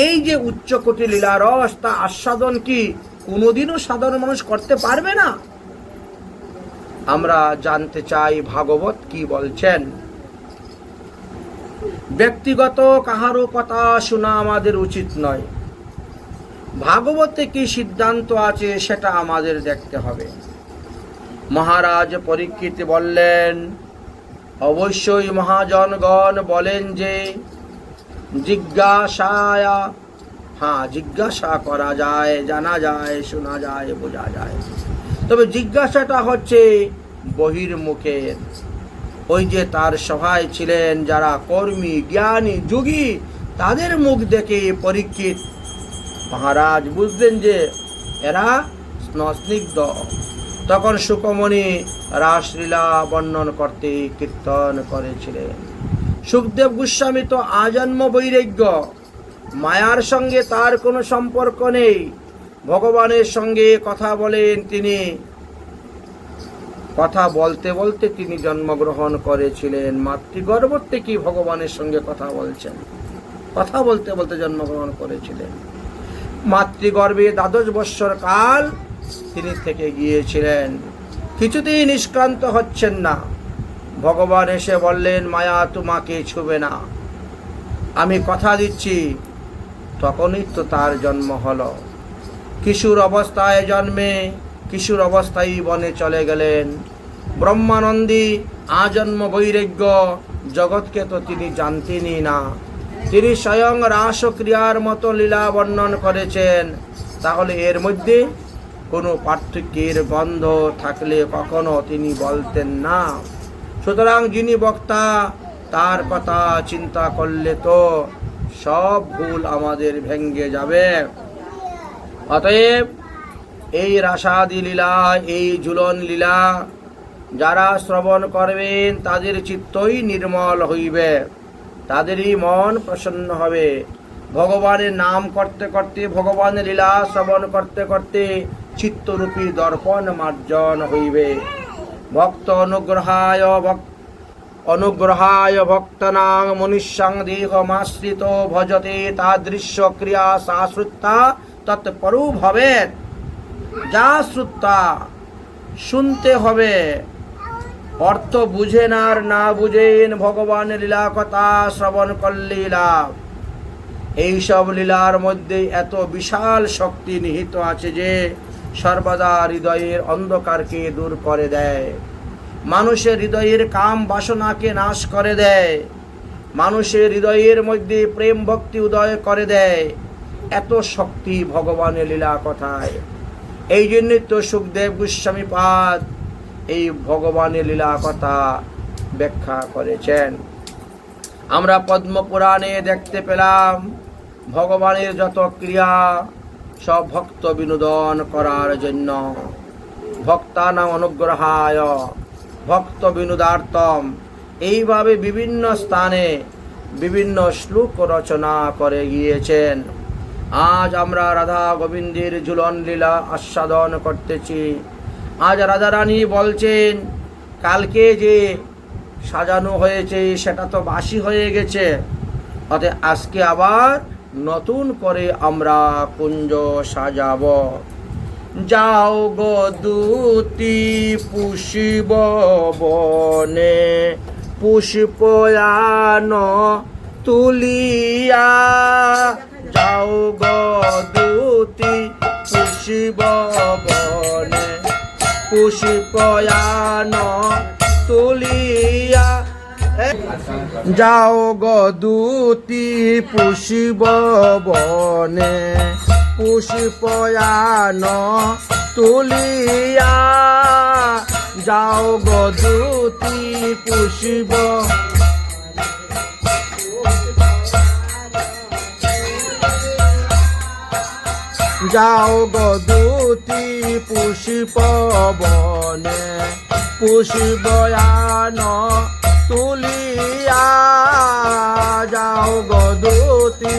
এই যে উচ্চকোটি লীলা রস, তা আস্বাদন কি কোনোদিনও সাধারণ মানুষ করতে পারবে না? আমরা জানতে চাই ভাগবত কি বলছেন। ব্যক্তিগত কাহারও কথা শোনা আমাদের উচিত নয়। ভাগবতে কি সিদ্ধান্ত আছে সেটা আমাদের দেখতে হবে। মহারাজ পরীক্ষিত বললেন, অবশ্যই মহাজনগণ বলেন যে জিজ্ঞাসা করা যায়, জানা যায়, শোনা যায়, বোঝা যায়। তবে জিজ্ঞাসাটা হচ্ছে বহির্মুখের। ওই যে তার সভায় ছিলেন যারা কর্মী, জ্ঞানী, যোগী, তাদের মুখ দেখে পরীক্ষিত মহারাজ বুঝলেন যে এরা স্নিগ্ধ। তখন সুকমণি রাসলীলা বর্ণন করতে কীর্তন করেছিলেন। সুখদেব গোস্বামী তো আজন্ম বৈরাগ্য, মায়ার সঙ্গে তার কোনো সম্পর্ক নেই। ভগবানের সঙ্গে কথা বলেন তিনি, কথা বলতে বলতে তিনি জন্মগ্রহণ করেছিলেন। মাতৃগর্ভ থেকে ভগবানের সঙ্গে কথা বলছেন, কথা বলতে বলতে জন্মগ্রহণ করেছিলেন। মাতৃগর্ভে 12 বৎসর কাল তিনি থেকে গিয়েছিলেন, কিছুতেই নিষ্ক্রান্ত হচ্ছেন না। ভগবান এসে বললেন, মায়া তোমাকে ছুবে না, আমি কথা দিচ্ছি। তখনই তো তার জন্ম হলো। কিশোর অবস্থায় জন্মে কিশোর অবস্থায় বনে চলে গেলেন। ব্রহ্মানন্দী আজন্ম বৈরাগ্য, জগৎকে তো তিনি জানতেনই না। তিনি স্বয়ং রাসক্রিয়ার মতো লীলা বর্ণন করেছেন। তাহলে এর মধ্যে কোনো পার্থক্যের গন্ধ থাকলে কখনো তিনি বলতেন না। সুতরাং যিনি বক্তা, তার কথা চিন্তা করলে তো সব ভুল আমাদের ভেঙ্গে যাবে। অতএব এই রাসাদি লীলা, এই ঝুলন লীলা যারা শ্রবণ করবেন তাদের চিত্তই নির্মল হইবে, তাদেরই মন প্রসন্ন হবে। ভগবানের নাম করতে করতে, ভগবানের লীলা শ্রবণ করতে করতে চিত্তরূপী দর্পণ মার্জন হইবে। ভক্ত অনুগ্রহায় ভক্তনাং মনুষ্যাং দেহমাশ্রিত ভজতে তাদৃশ্য ক্রিয়া শাশ্রুতা তৎপরু ভবেৎ। যা শ্রুতা, শুনতে হবে, অর্থ বুঝেন আর না বুঝেন, ভগবানের লীলা কথা শ্রবণ করলে লাভ। এইসব লীলার মধ্যে এত বিশাল শক্তি নিহিত আছে যে সর্বদা হৃদয়ের অন্ধকারকে দূর করে দেয়, মানুষের হৃদয়ের কাম বাসনাকে নাশ করে দেয়, মানুষের হৃদয়ের মধ্যে প্রেম ভক্তি উদয় করে দেয়। এত শক্তি ভগবানের লীলা কথায়। এই জন্যই তো সুখদেব গোস্বামী পাদ এই ভগবানের লীলা কথা ব্যাখ্যা করেছেন। আমরা পদ্মপুরাণে দেখতে পেলাম ভগবানের যত ক্রিয়া সব ভক্ত বিনোদন করার জন্য। ভক্তানাং অনুগ্রহায় ভক্ত বিনোদার্থম, এইভাবে বিভিন্ন স্থানে বিভিন্ন শ্লোক রচনা করে গিয়েছেন। আজ আমরা রাধা গোবিন্দের ঝুলন লীলা আস্বাদন করতেছি। আজ রাধারানী বলছেন, কালকে যে সাজানো হয়েছে সেটা তো বাসি হয়ে গেছে, অতএব আজকে আবার নতুন করে আমরা কুঞ্জ সাজাব। যাও গো দূতি পুষ্প বনে, পুষ্পয়ান তুলিয়া। যাও গো দূতি পুষ্প বনে, পুষ্পয়ান তুলিয়া। যাও গো দূতি পুষ্প বনে, পুষ্পয়ান তুলিয়া। যাও গো দূতি পুষ্প, যাও গো দূতি পুষ্প বনে, পুষ্পয়ান তুলিয়া। যাও গো দূতি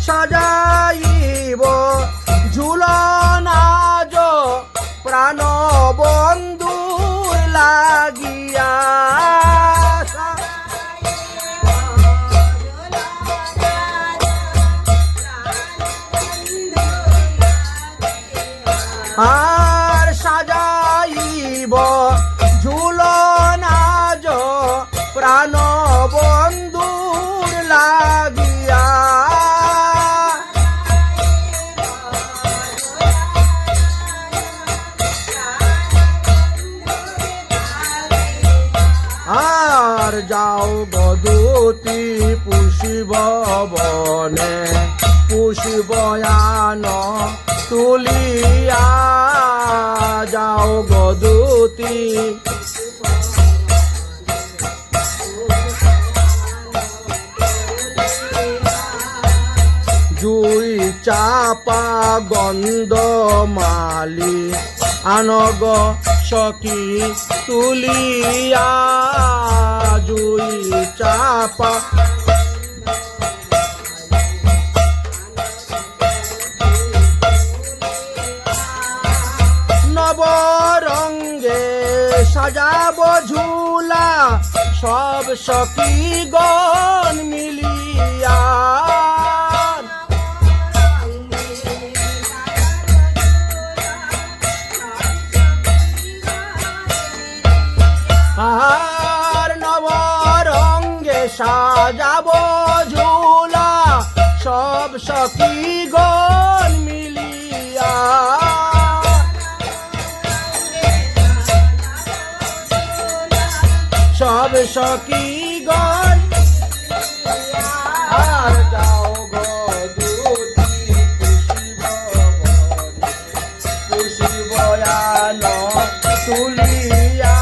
সাজাইব ঝুলনা আর যাও গদুতি পুষিব বনে, পুষিবয়ান তুলিয়া যাও গদুতি। জুই চাপা গন্ধ মালি আনগ সখী তুলিয়া, জুই চাপা নবরঙ্গে সাজাব ঝুলা সব সখী গণ মিলিয়া। আর নবরঙ্গে সাজাব ঝুলা সব সখী গণ মিলিয়া। সব সখী গণ আর যাও গদুতি পুষিব বনে, পুষিবয়ান তুলিয়া।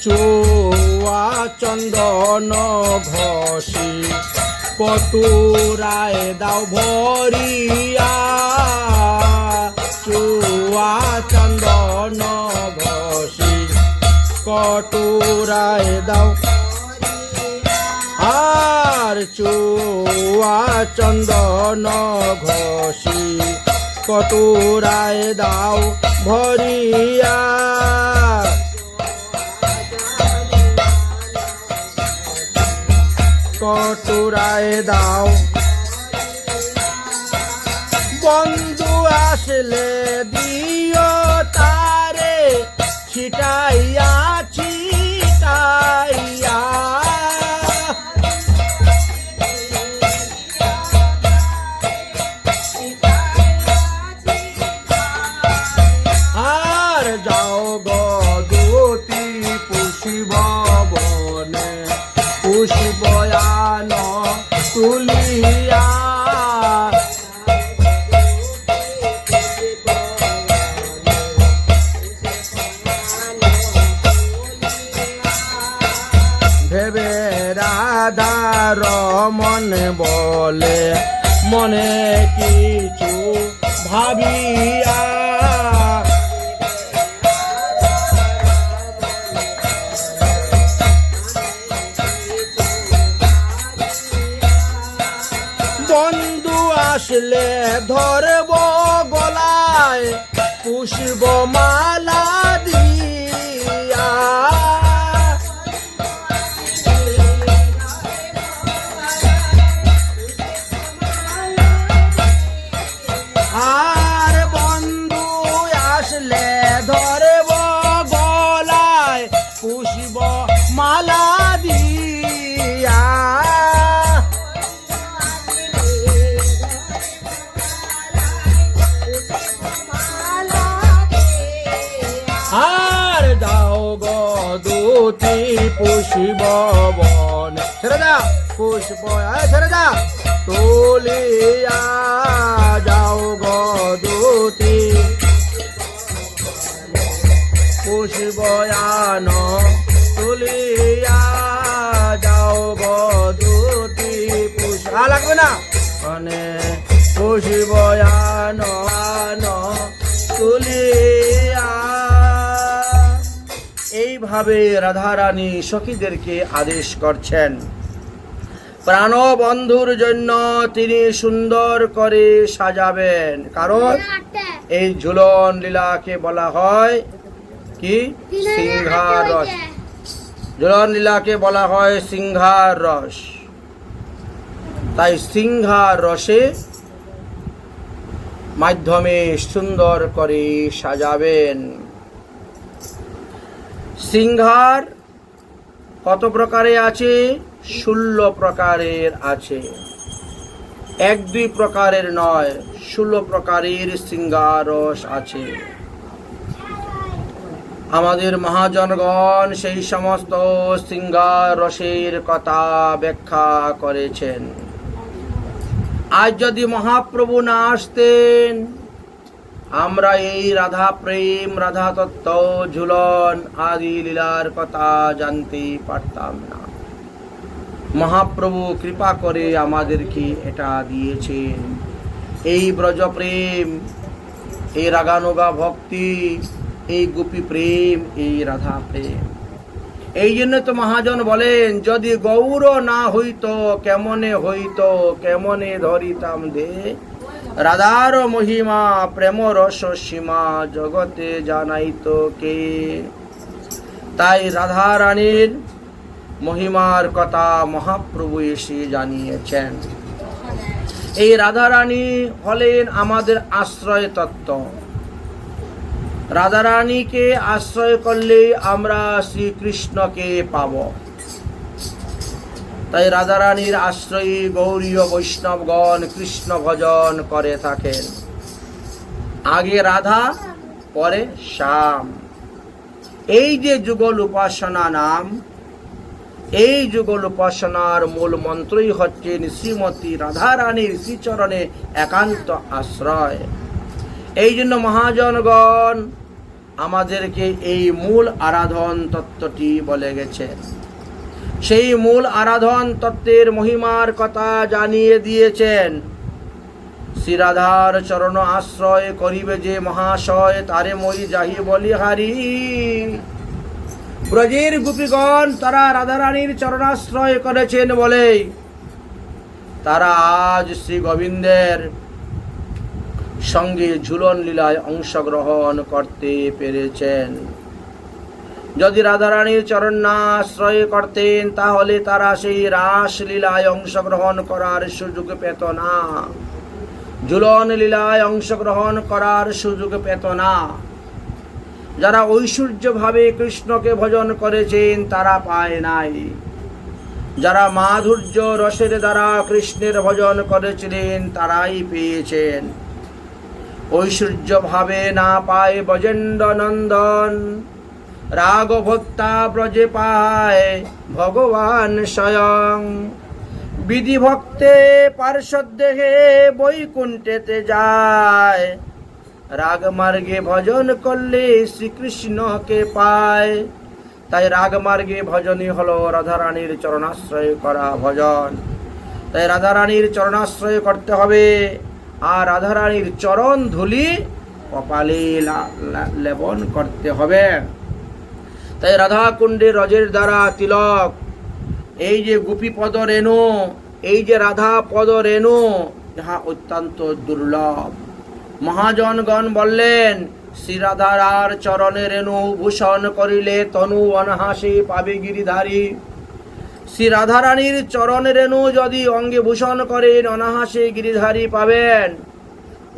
চুয়া চন্দন ঘষি কটুরায় দাও ভরিয়া, চুয়া চন্দন ঘষি কটুরায় দাও। আর চুয়া চন্দন ঘষি কটুরায় দাও ভরিয়া। কটুরায় দাও বন্ধু আসলে দিও তারে ছিটাইয়া ছিটাইয়া। আর যাও গদুতি পুষিব বনে, পুষিবয়ান তুলিয়া। ভেবে রাধা রমন বলে মনে কিছু ভাবিয়া। বন্ধু আসলে ধরব গলায় পুষব মালা দিয়া। আর বন্ধু আসলে ধরব গলায় পুষব মালা দিয়া। আর যাও গদুতি পুষিব বনে, ছেড়ে দা পুষ্প ছেড়ে দা তুলিয়া। যাও গদুতি পুষিবয়ান তুলিয়া। যাও গদুতি লাগবে না মানে পুষিবয়ান তুলিয়া। এইভাবে রাধারানী সখীদেরকে আদেশ করছেন। প্রাণবন্ধুর জন্য তিনি সুন্দর করে সাজাবেন, কারণ এই ঝুলন লীলাকে বলা হয় কি সিংহার রস। ঝুলন লীলাকে বলা হয় সিংহার রস। তাই সিংহার রসে মাধ্যমে সুন্দর করে সাজাবেন। সিংহার কত প্রকারে আছে 16 প্রকারের আছে, 1-2 প্রকারের নয়, 16 প্রকারের শৃঙ্গার রস আছে। আমাদের মহাজনগণ সেই সমস্ত শৃঙ্গার রসের কথা ব্যাখ্যা করেছেন। আজ যদি মহাপ্রভু না আসতেন, আমরা এই রাধা প্রেম, রাধা তত্ত্ব, ঝুলন আদি লীলার কথা জানতে পারতাম না। মহাপ্রভু কৃপা করে আমাদেরকে এটা দিয়েছেন, এই ব্রজ প্রেম, এই রাগানুগা ভক্তি, এই গোপী প্রেম, এই রাধা প্রেম। এই জন্য তো মহাজন বলেন, যদি গৌর না হইতো কেমনে হইতো, কেমনে ধরিতাম দে রাধার মহিমা, প্রেম রস সীমা জগতে জানাইতো কে। তাই রাধা রানীর মহিমার কথা মহাপ্রভু এসে জানিয়েছেন। এই রাধা রানী হলেন আমাদের আশ্রয় তত্ত্ব। রাধা রানীকে আশ্রয় করলে আমরা শ্রীকৃষ্ণকে পাব। তাই রাধা রানীর আশ্রয়ী গৌরীয় বৈষ্ণবগণ কৃষ্ণ ভজন করে থাকেন। আগে রাধা, পরে শ্যাম। এই যে যুগল উপাসনা নাম, এই যুগল উপাসনার মূল মন্ত্রই হচ্ছেন শ্রীমতী রাধা রানীর শ্রীচরণে একান্ত আশ্রয়। এই জন্য মহাজনগণ আমাদেরকে এই মূল আরাধন তত্ত্বটি বলে গেছেন। সেই মূল আরাধন তত্ত্বের মহিমার কথা জানিয়ে দিয়েছেন। শ্রী রাধার চরণ আশ্রয় করিবে যে মহাশয়, তারে মই যাহি বলিহারি। ব্রজের গোপীগণ তারা রাধারানীর চরণাশ্রয় করেছেন বলে তারা আজ শ্রী গোবিন্দের সঙ্গে ঝুলন লীলায় অংশগ্রহণ করতে পেরেছেন। যদি রাধারানীর চরণ না আশ্রয় করতেন, তাহলে তারা সেই রাস লীলায় অংশগ্রহণ করার সুযোগ পেত না, ঝুলন লীলায় অংশগ্রহণ করার সুযোগ পেত না। যারা ঐশ্বর্যভাবে কৃষ্ণকে ভজন করেছেন তারা পায় নাই। যারা মাধুর্য রসের দ্বারা কৃষ্ণের ভজন করেছিলেন তারাই পেয়েছেন। ঐশ্বর্যভাবে না পায় ব্রজেন্দ্র নন্দন, রাগ ভক্তা ব্রজে পায় ভগবান স্বয়ং। বিধি ভক্তে পার্শ্বদ দেহে বৈকুণ্ঠেতে যায়, রাগ মার্গে ভজন করলে শ্রীকৃষ্ণকে পায়। তাই রাগ মার্গে ভজনই হলো রাধারানীর চরণাশ্রয় করা ভজন। তাই রাধারানীর চরণাশ্রয় করতে হবে, আর রাধারানীর চরণ ধুলি কপালে লেপন করতে হবে। তাই রাধা কুণ্ডে রজের দ্বারা তিলক, এই যে গোপী পদ রেণু, এই যে রাধা পদ রেণু, যাহা অত্যন্ত দুর্লভ। মহাজনগণ বললেন, শ্রী রাধার চরণে রেণু ভূষণ করিলে তনু অনাহাসে পাবে গিরিধারী। শ্রী রাধারানীর চরণ রেণু যদি অঙ্গে ভূষণ করেন, অনাহাসে গিরিধারী পাবেন।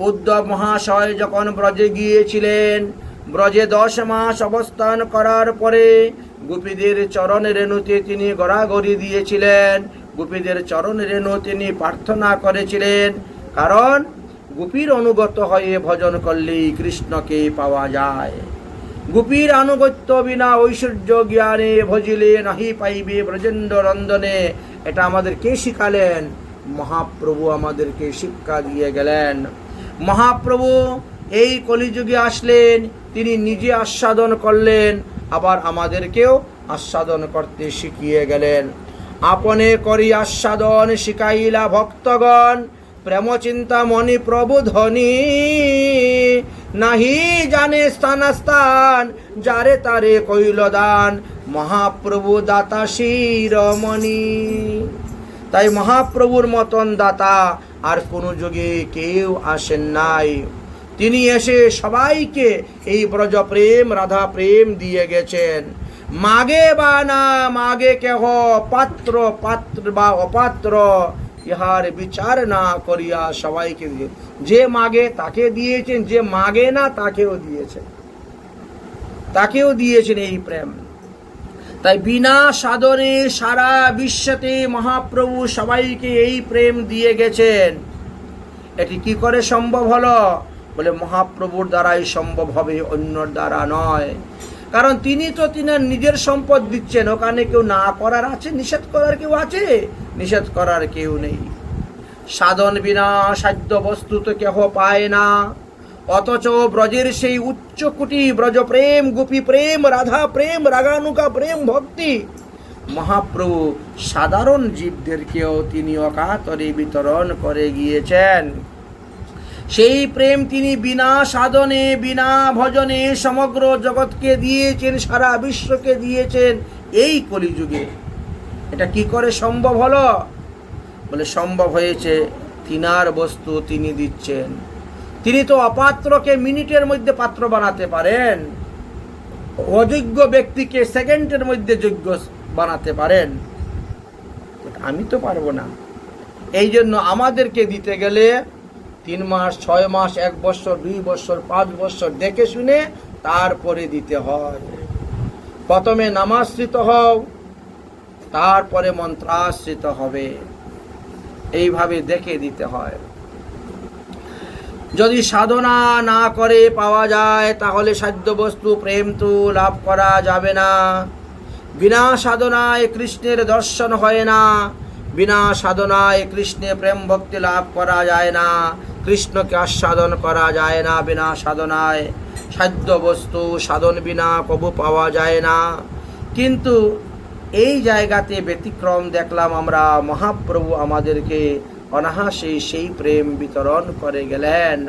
উদ্ধব মহাশয় যখন ব্রজে গিয়েছিলেন, ব্রজে 10 মাস অবস্থান করার পরে গোপীদের চরণ রেণুতে তিনি গড়াগড়ি দিয়েছিলেন। গোপীদের চরণ রেণু তিনি প্রার্থনা করেছিলেন, কারণ গোপীর অনুগত হয়ে ভজন করলেই কৃষ্ণকে পাওয়া যায়। গোপীর আনুগত্য বিনা ঐশ্বর্য জ্ঞানে ভজিলে নাহি পাইবে ব্রজেন্দ্র নন্দনে। এটা আমাদের কে শিখালেন? মহাপ্রভু আমাদেরকে শিক্ষা দিয়ে গেলেন। মহাপ্রভু এই কলিযুগে আসলেন, তিনি নিজে আস্বাদন করলেন, আবার আমাদেরকেও আস্বাদন করতে শিখিয়ে গেলেন। আপনে করি আস্বাদন শিখাইলা ভক্তগণ, প্রেম চিন্তা মনি প্রভু ধনী। নাহি জানে স্থান স্থান, যারে তারে কইল দান, মহাপ্রভু দাতা শিরোমণি। তাই মহাপ্রভুর মতন দাতা আর কোনো যুগে কেউ আসেন নাই। তিনি এসে সবাইকে এই ব্রজ প্রেম, রাধা প্রেম দিয়ে গেছেন। মাগে বা না মাগে কেহ, পাত্র পাত্র বা অপাত্র, ইহার বিচার না করিয়া সবাইকে দিয়ে, যে মাগে তাকে দিয়েছেন, যে মাগে না তাকেও দিয়েছেন, তাকেও দিয়েছেন এই প্রেম। তাই বিনা সাধনে সারা বিশ্বতে মহাপ্রভু সবাইকে এই প্রেম দিয়ে গেছেন। এটি কি করে সম্ভব হলো? বলে মহাপ্রভুর দ্বারাই সম্ভব হবে, অন্যর দ্বারা নয়। কারণ তিনি তো তিনার নিজের সম্পদ দিচ্ছেন, ওখানে কেউ না করার আছে? নিষেধ করার কেউ আছে? নিষেধ করার কেউ নেই। সাধন বিনা সাধ্য বস্তু তো কেহ পায় না। অথচ ব্রজের সেই উচ্চকুটি ব্রজ প্রেম, গোপী প্রেম, রাধা প্রেম, রাগানুকা প্রেম, ভক্তি মহাপ্রভু সাধারণ জীবদেরকেও তিনি অকাতরে বিতরণ করে গিয়েছেন। সেই প্রেম তিনি বিনা সাধনে বিনা ভজনে সমগ্র জগৎকে দিয়েছেন, সারা বিশ্বকে দিয়েছেন এই কলিযুগে। এটা কি করে সম্ভব হলো? বলে সম্ভব হয়েছে তিনার বস্তু তিনি দিচ্ছেন। তিনি তো অপাত্রকে মিনিটের মধ্যে পাত্র বানাতে পারেন, অযোগ্য ব্যক্তিকে সেকেন্ডের মধ্যে যোগ্য বানাতে পারেন। আমি তো পারবো না। এই জন্য আমাদেরকে দিতে গেলে 3 মাস, 6 মাস, 1 বছর, 2 বছর, 5 বছর দেখে শুনে তারপরে দিতে হয়। প্রথমে নামাশ্রিত হও, তারপরে মন্ত্রাশ্রিত হবে। এইভাবে দেখে দিতে হয়। যদি সাধনা না করে পাওয়া যায় তাহলে সাধ্য বস্তু প্রেম তো লাভ করা যাবে না। বিনা সাধনায় কৃষ্ণের দর্শন হয় না, বিনা সাধনায় কৃষ্ণে প্রেম ভক্তি লাভ করা যায় না, কৃষ্ণকে আস্বাদন করা যায় না। বিনা সাধনায় সাধ্য বস্তু সাধন বিনা কবু পাওয়া যায় না। কিন্তু এই জায়গাতে ব্যতিক্রম দেখলাম আমরা, মহাপ্রভু আমাদেরকে অনাহাসে সেই প্রেম বিতরণ করে গেলেন।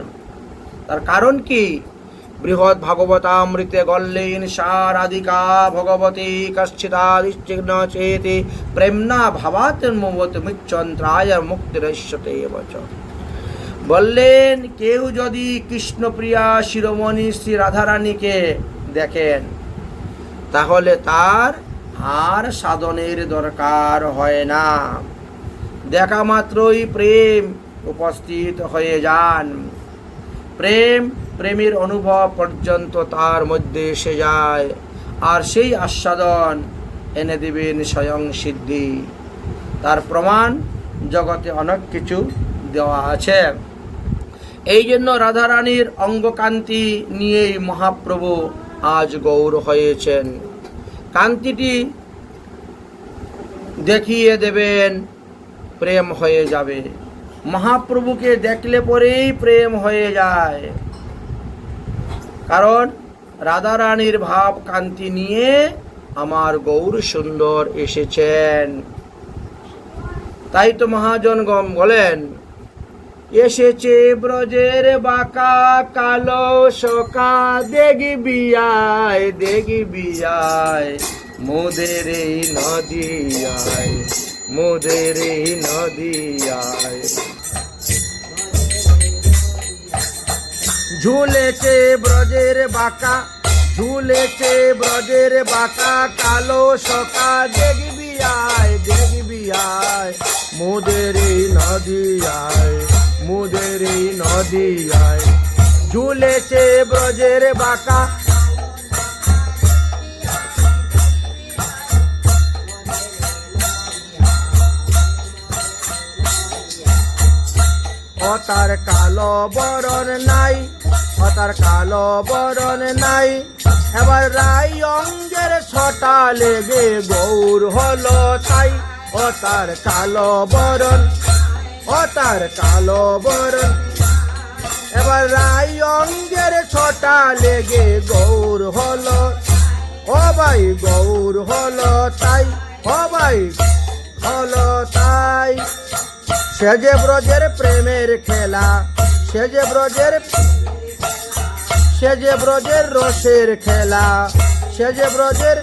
তার কারণ কি? বৃহৎ ভাগবতামৃতে গল্লেন সারাধিকা ভগবতী কশ্চিদাদিশ্চিহ্ন চেতে প্রেমনা ভাবাত মোবত মিচ্ছন্ত্রায় মুক্তিরস্যতে বচ। বললেন কেউ যদি কৃষ্ণপ্রিয়া শিরোমণি শ্রী রাধারানীকে দেখেন তাহলে তার আর সাধনের দরকার হয় না। দেখা মাত্রই প্রেম উপস্থিত হয়ে যান। প্রেমের অনুভব পর্যন্ত তার মধ্যে এসে যায়, আর সেই আস্বাদন এনে দেবেন স্বয়ং সিদ্ধি। তার প্রমাণ জগতে অনেক কিছু দেওয়া আছে। এই জন্য রাধারানীর অঙ্গকান্তি নিয়েই মহাপ্রভু আজ গৌর হয়েছেন। কান্তিটি দেখিয়ে দেবেন, প্রেম হয়ে যাবে। মহাপ্রভুকে দেখলে পরেই প্রেম হয়ে যায়, কারণ রাধারানীর ভাব কান্তি নিয়ে আমার গৌর সুন্দর এসেছেন। তাই তো মহাজনগণ বলেন, এসেছে ব্রজের বাঁকা কালো শোকা, দেখবি আয় দেখবি আয় মোদের এই নদিয়ায়, মোদের এই নদিয়ায়। ঝুলেছে ব্রজের বাঁকা, ঝুলেছে ব্রজের বাঁকা কালো শোকা, দেখবি আয় দেখবি আয় মোদের এই নদিয়ায়, মোদের এই নদিয়ায়। ঝুলেছে ব্রজের বাঁকা, ও তার কালো বরণ নাই, ও তার কালো বরণ নাই। এবার রাই অঙ্গের ছটা লেগে গৌর হলো তাই। ও তার কালো বরণ, ও তার কালো বরণ। এবার রাই অঙ্গের ছটা লেগে গৌর হলো, ও ভাই গৌর হলো তাই, ও ভাই হলো তাই। সেজে ব্রজের প্রেমের খেলা, সেজে ব্রজের, সেজে ব্রজের রসের খেলা, সেজে ব্রজের,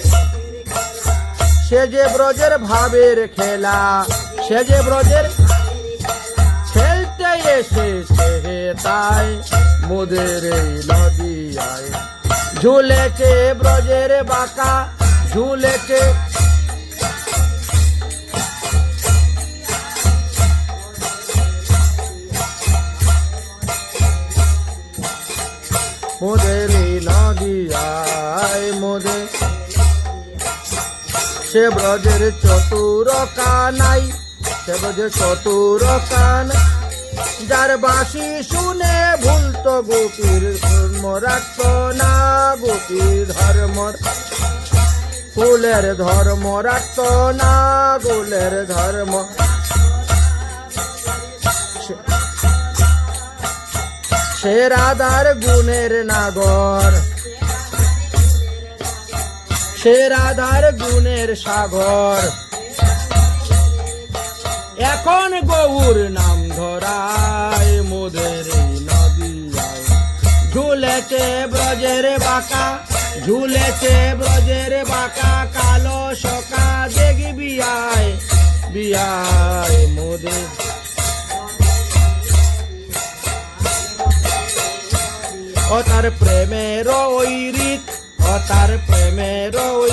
সেজে ব্রজের ভাবের খেলা, সেজে ব্রজের খেলতে এসেছে তাই মোদের এই নদিয়ায়। ঝুলেছে ব্রজের বাঁকা, ঝুলেছে মোদের এই নদিয়ায়, মোদের সে ব্রজের চতুর কানাই, সে ব্রজের চতুর কানাই, যার বাঁশি শুনে ভুলত গোপীর ধর্ম রাখত না, গোপীর ধর্ম কুলের ধর্ম রাখত না, কুলের ধর্ম। সে রাধার গুণের নাগর, সে রাধার গুণের সাগর, এখন গৌর নাম ধরায় মোদের নদিয়ায়। ঝুলেছে ব্রজের বাঁকা, ঝুলেছে ব্রজের বাঁকা, কালো সকা দেখবি আয়, বিয়ায় মোদের। ও তার প্রেমের ওই রীত, ও তার প্রেমের ওই,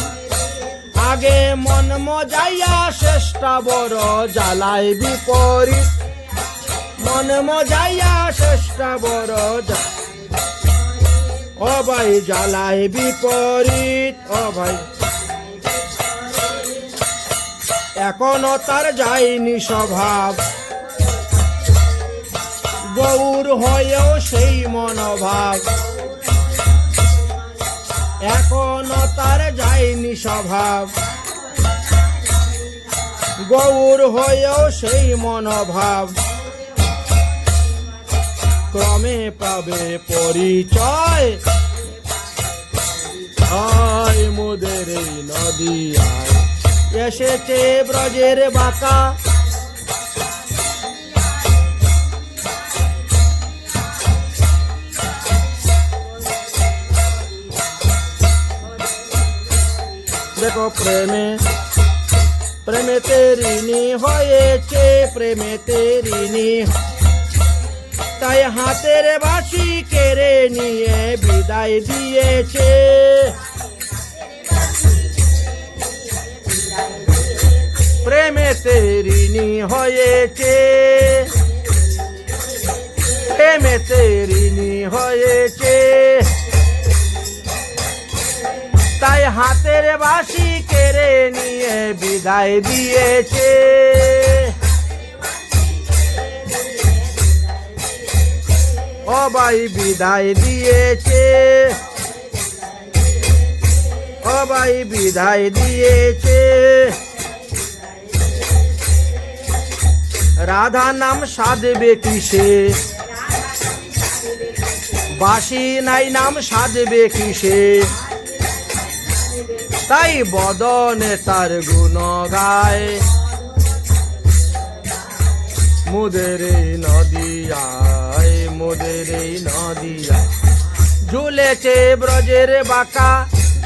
আগে মন মজাইয়া শেষটা বড় জ্বালায় বিপরীত, মন মজাইয়া শেষটা বড়, ও ভাই জ্বালায় বিপরীত, ও ভাই। এখনো তার যায়নি স্বভাব, গৌর হয়েও সেই মনোভাব, এখনো তার যায়নি স্বভাব, গৌর হয়েও সেই মনোভাব। ক্রমে পাবে পরিচয়, হয় মোদের এই নদিয়ায়। এসেছে ব্রজের বাঁকা, দেখো প্রেমে, প্রেমেতে ঋণী হয়েছে, প্রেমেতে ঋণী, তাই হাতের বাঁশি কেড়ে নিয়ে বিদায় দিয়েছে। প্রেমেতে ঋণী হয়েছে, প্রেমেতে ঋণী হয়েছে, তাই হাতের বাঁশি কেড়ে নিয়ে বিদায় দিয়েছে। ও ভাই বিদায় দিয়েছে, ও ভাই বিদায় দিয়েছে। রাধা নাম সাধবে কিসে, বাঁশি নাই নাম সাধবে কিসে, তাই বদনে তার গুণ গায় মোদের এই নদিয়ায়, মোদের এই নদিয়ায়। ঝুলেছে ব্রজের বাঁকা,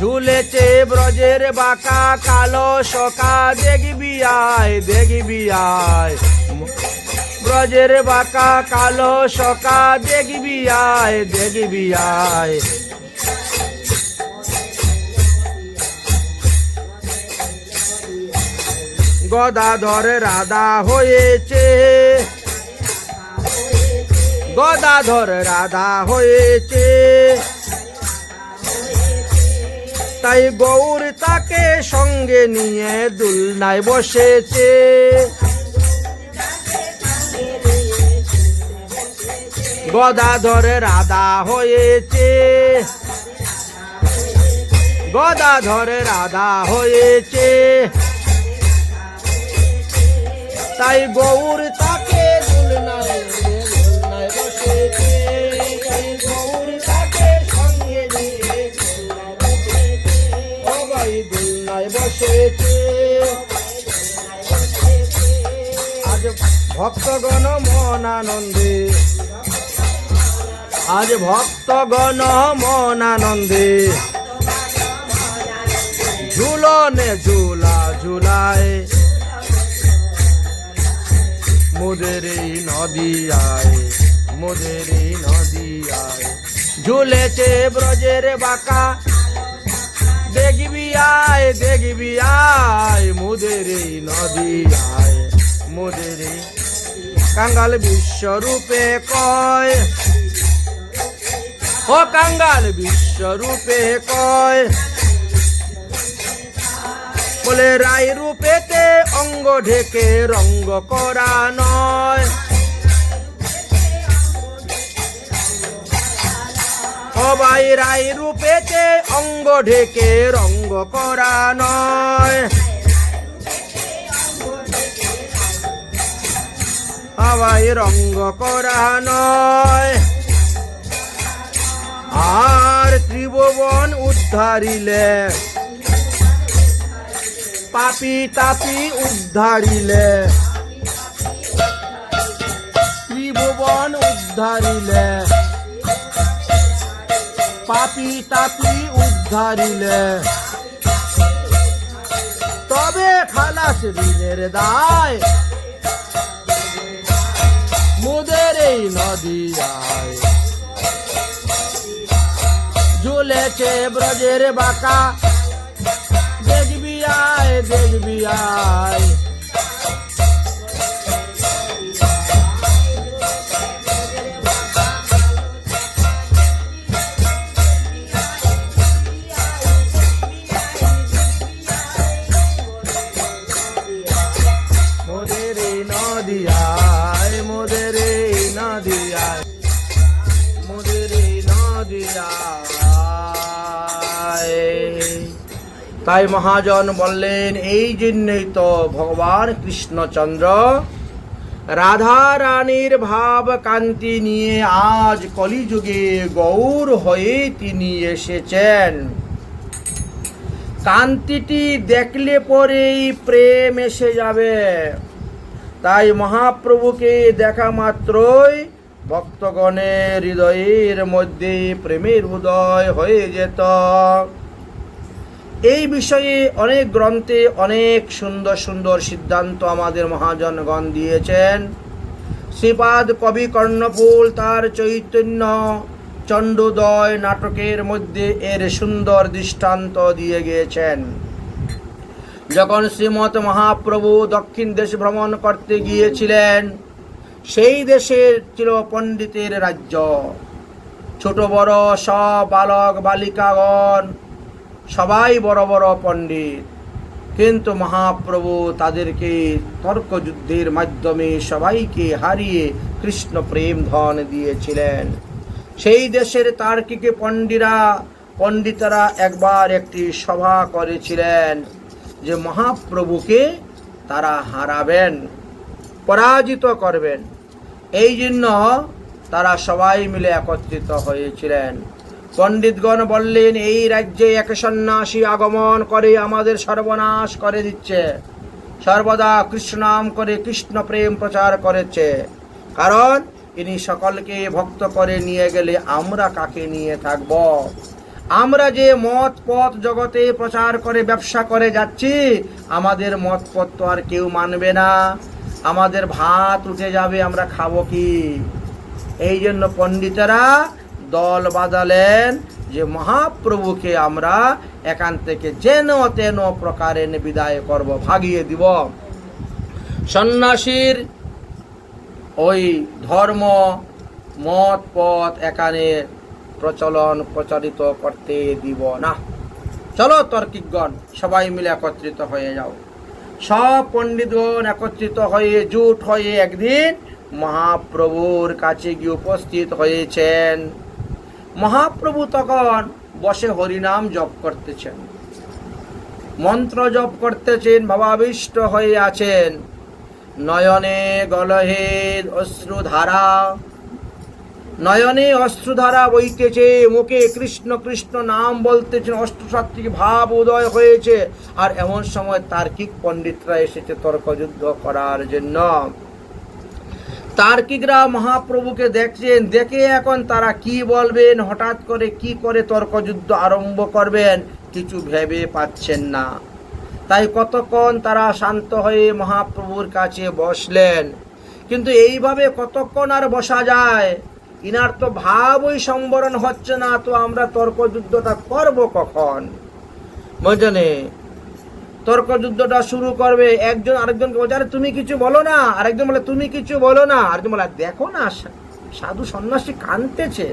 ঝুলেছে ব্রজের বাঁকা, কালো সকা দেখবি আয়, দেখবি আয়। ব্রজের বাঁকা কালো সকা দেখবি আয়, দেখবি আয়। গদাধর রাধা হয়েছে, গদাধর রাধা হয়েছে, তাই গৌর তাকে সঙ্গে নিয়ে দুলনায় বসেছে। গদাধর রাধা হয়েছে, গদাধর রাধা হয়েছে, তাই গৌর তাকে দুলনায় বসেছে, তাই গৌর তাকে সঙ্গে নিয়ে ও ভাই দুলনায় বসেছে। আজ ভক্তগণ মন আনন্দে, আজ ভক্তগণ মন আনন্দে, ঝুলনে ঝুলা ঝুলায় মোদের এই নদিয়ায়, মোদের এই নদিয়ায়। ঝুলেছে ব্রজের বাঁকা দেখবি আয়, দেখবি আয় মোদের এই নদিয়ায়, মোদের এই। কাঙ্গাল বিশ্বরূপে কয়, ও কাঙ্গাল বিশ্বরূপে কয়, বলে রাই রূপেতে অঙ্গ ঢেকে রঙ্গ করা নয়, সবাই রাই রূপেতে অঙ্গ ঢেকে রঙ্গ করা নয়, সবাই রঙ্গ করা নয়। আর ত্রিভুবন উদ্ধারিলে, পাপি তাপি উদ্ধারিলে, ত্রিভুবন উদ্ধারিলে, পাপি তাপি উদ্ধারিলে, তবে খালাস ঋণের দায় মোদের এই নদিয়ায়। ঝুলেছে ব্রজের বাঁকা, দেখবি আয় দেখবি আয়। মোদের এই নদিয়ায়, মোদের এই নদিয়ায়, মোদের এই নদিয়ায়। তাই মহাজন বললেন, এই জন্যই তো ভগবান কৃষ্ণচন্দ্র রাধা রানীর ভাব কান্তি নিয়ে আজ কলিযুগে গৌর হয়ে তিনি এসেছেন। কান্তিটি দেখলে পরেই প্রেম এসে যাবে। তাই মহাপ্রভুকে দেখা মাত্রই ভক্তগণের হৃদয়ের মধ্যে প্রেমের উদয় হয়ে যেত। এই বিষয়ে অনেক গ্রন্থে অনেক সুন্দর সুন্দর সিদ্ধান্ত আমাদের মহাজনগণ দিয়েছেন। শ্রীপাদ কবি কর্ণফুল তার চৈতন্য চণ্ডোদয় নাটকের মধ্যে এর সুন্দর দৃষ্টান্ত দিয়ে গিয়েছেন। যখন শ্রীমৎ মহাপ্রভু দক্ষিণ দেশ ভ্রমণ করতে গিয়েছিলেন, সেই দেশের ছিল পণ্ডিতের রাজ্য। ছোট বড় সব বালক বালিকাগণ সবাই বড় বড় পণ্ডিত, কিন্তু মহাপ্রভু তাদেরকে তর্কযুদ্ধের মাধ্যমে সবাইকে হারিয়ে কৃষ্ণ প্রেম ধন দিয়েছিলেন। সেই দেশের তার্কিক পণ্ডিতরা একবার একটি সভা করেছিলেন যে মহাপ্রভুকে তারা হারাবেন, পরাজিত করবেন। এই জন্য তারা সবাই মিলে একত্রিত হয়েছিলেন। পণ্ডিতগণ বললেন, এই রাজ্যে এক সন্ন্যাসী আগমন করে আমাদের সর্বনাশ করে দিচ্ছে, সর্বদা কৃষ্ণ নাম করে কৃষ্ণ প্রেম প্রচার করেছে। কারণ ইনি সকলকে ভক্ত করে নিয়ে গেলে আমরা কাকে নিয়ে থাকব? আমরা যে মত পথ জগতে প্রচার করে ব্যবসা করে যাচ্ছি, আমাদের মত পথ তো আর কেউ মানবে না, আমাদের ভাত উঠে যাবে, আমরা খাবো কি? এই জন্য পণ্ডিতেরা দল বাঁধালেন যে মহাপ্রভুকে আমরা এখান থেকে যেন তেন প্রকারে বিদায় করব, ভাগিয়ে দিব। সন্ন্যাসীর ওই ধর্ম মত পথ এখানে প্রচলিত করতে দিব না। চলো তর্কিকগণ সবাই মিলে একত্রিত হয়ে যাও। সব পণ্ডিতগণ একত্রিত হয়ে জোট হয়ে একদিন মহাপ্রভুর কাছে গিয়ে উপস্থিত হয়েছেন। মহাপ্রভু তখন বসে হরিনাম জপ করতেছেন, মন্ত্র জপ করতেছেন, ভাবাবিষ্ট হয়ে আছেন। নয়নে গলহে অশ্রুধারা, নয়নে অশ্রুধারা বইতেছে, মুখে কৃষ্ণ কৃষ্ণ নাম বলতেছেন, অষ্টসাত্ত্বিক ভাব উদয় হয়েছে। আর এমন সময় তার্কিক পণ্ডিতরা এসেছে তর্কযুদ্ধ করার জন্য। তার্কিকরা মহাপ্রভুকে দেখছেন, দেখে এখন তারা কি বলবেন, হঠাৎ করে কি করে তর্কযুদ্ধ আরম্ভ করবেন কিছু ভেবে পাচ্ছেন না। তাই কতক্ষণ তারা শান্ত হয়ে মহাপ্রভুর কাছে বসলেন। কিন্তু এইভাবে কতক্ষণ আর বসা যায়? ইনার তো ভাবই সম্বরণ হচ্ছে না, তো আমরা তর্কযুদ্ধটা করব কখন? বুঝলেন? তর্কযুদ্ধটা শুরু করবে, একজন আরেকজনকে বলছে, আরে তুমি কিছু বলো না, আরেকজন বলে তুমি কিছু বলো না, আরেকজন বলে দেখো না সাধু সন্ন্যাসী কাঁদতেছে।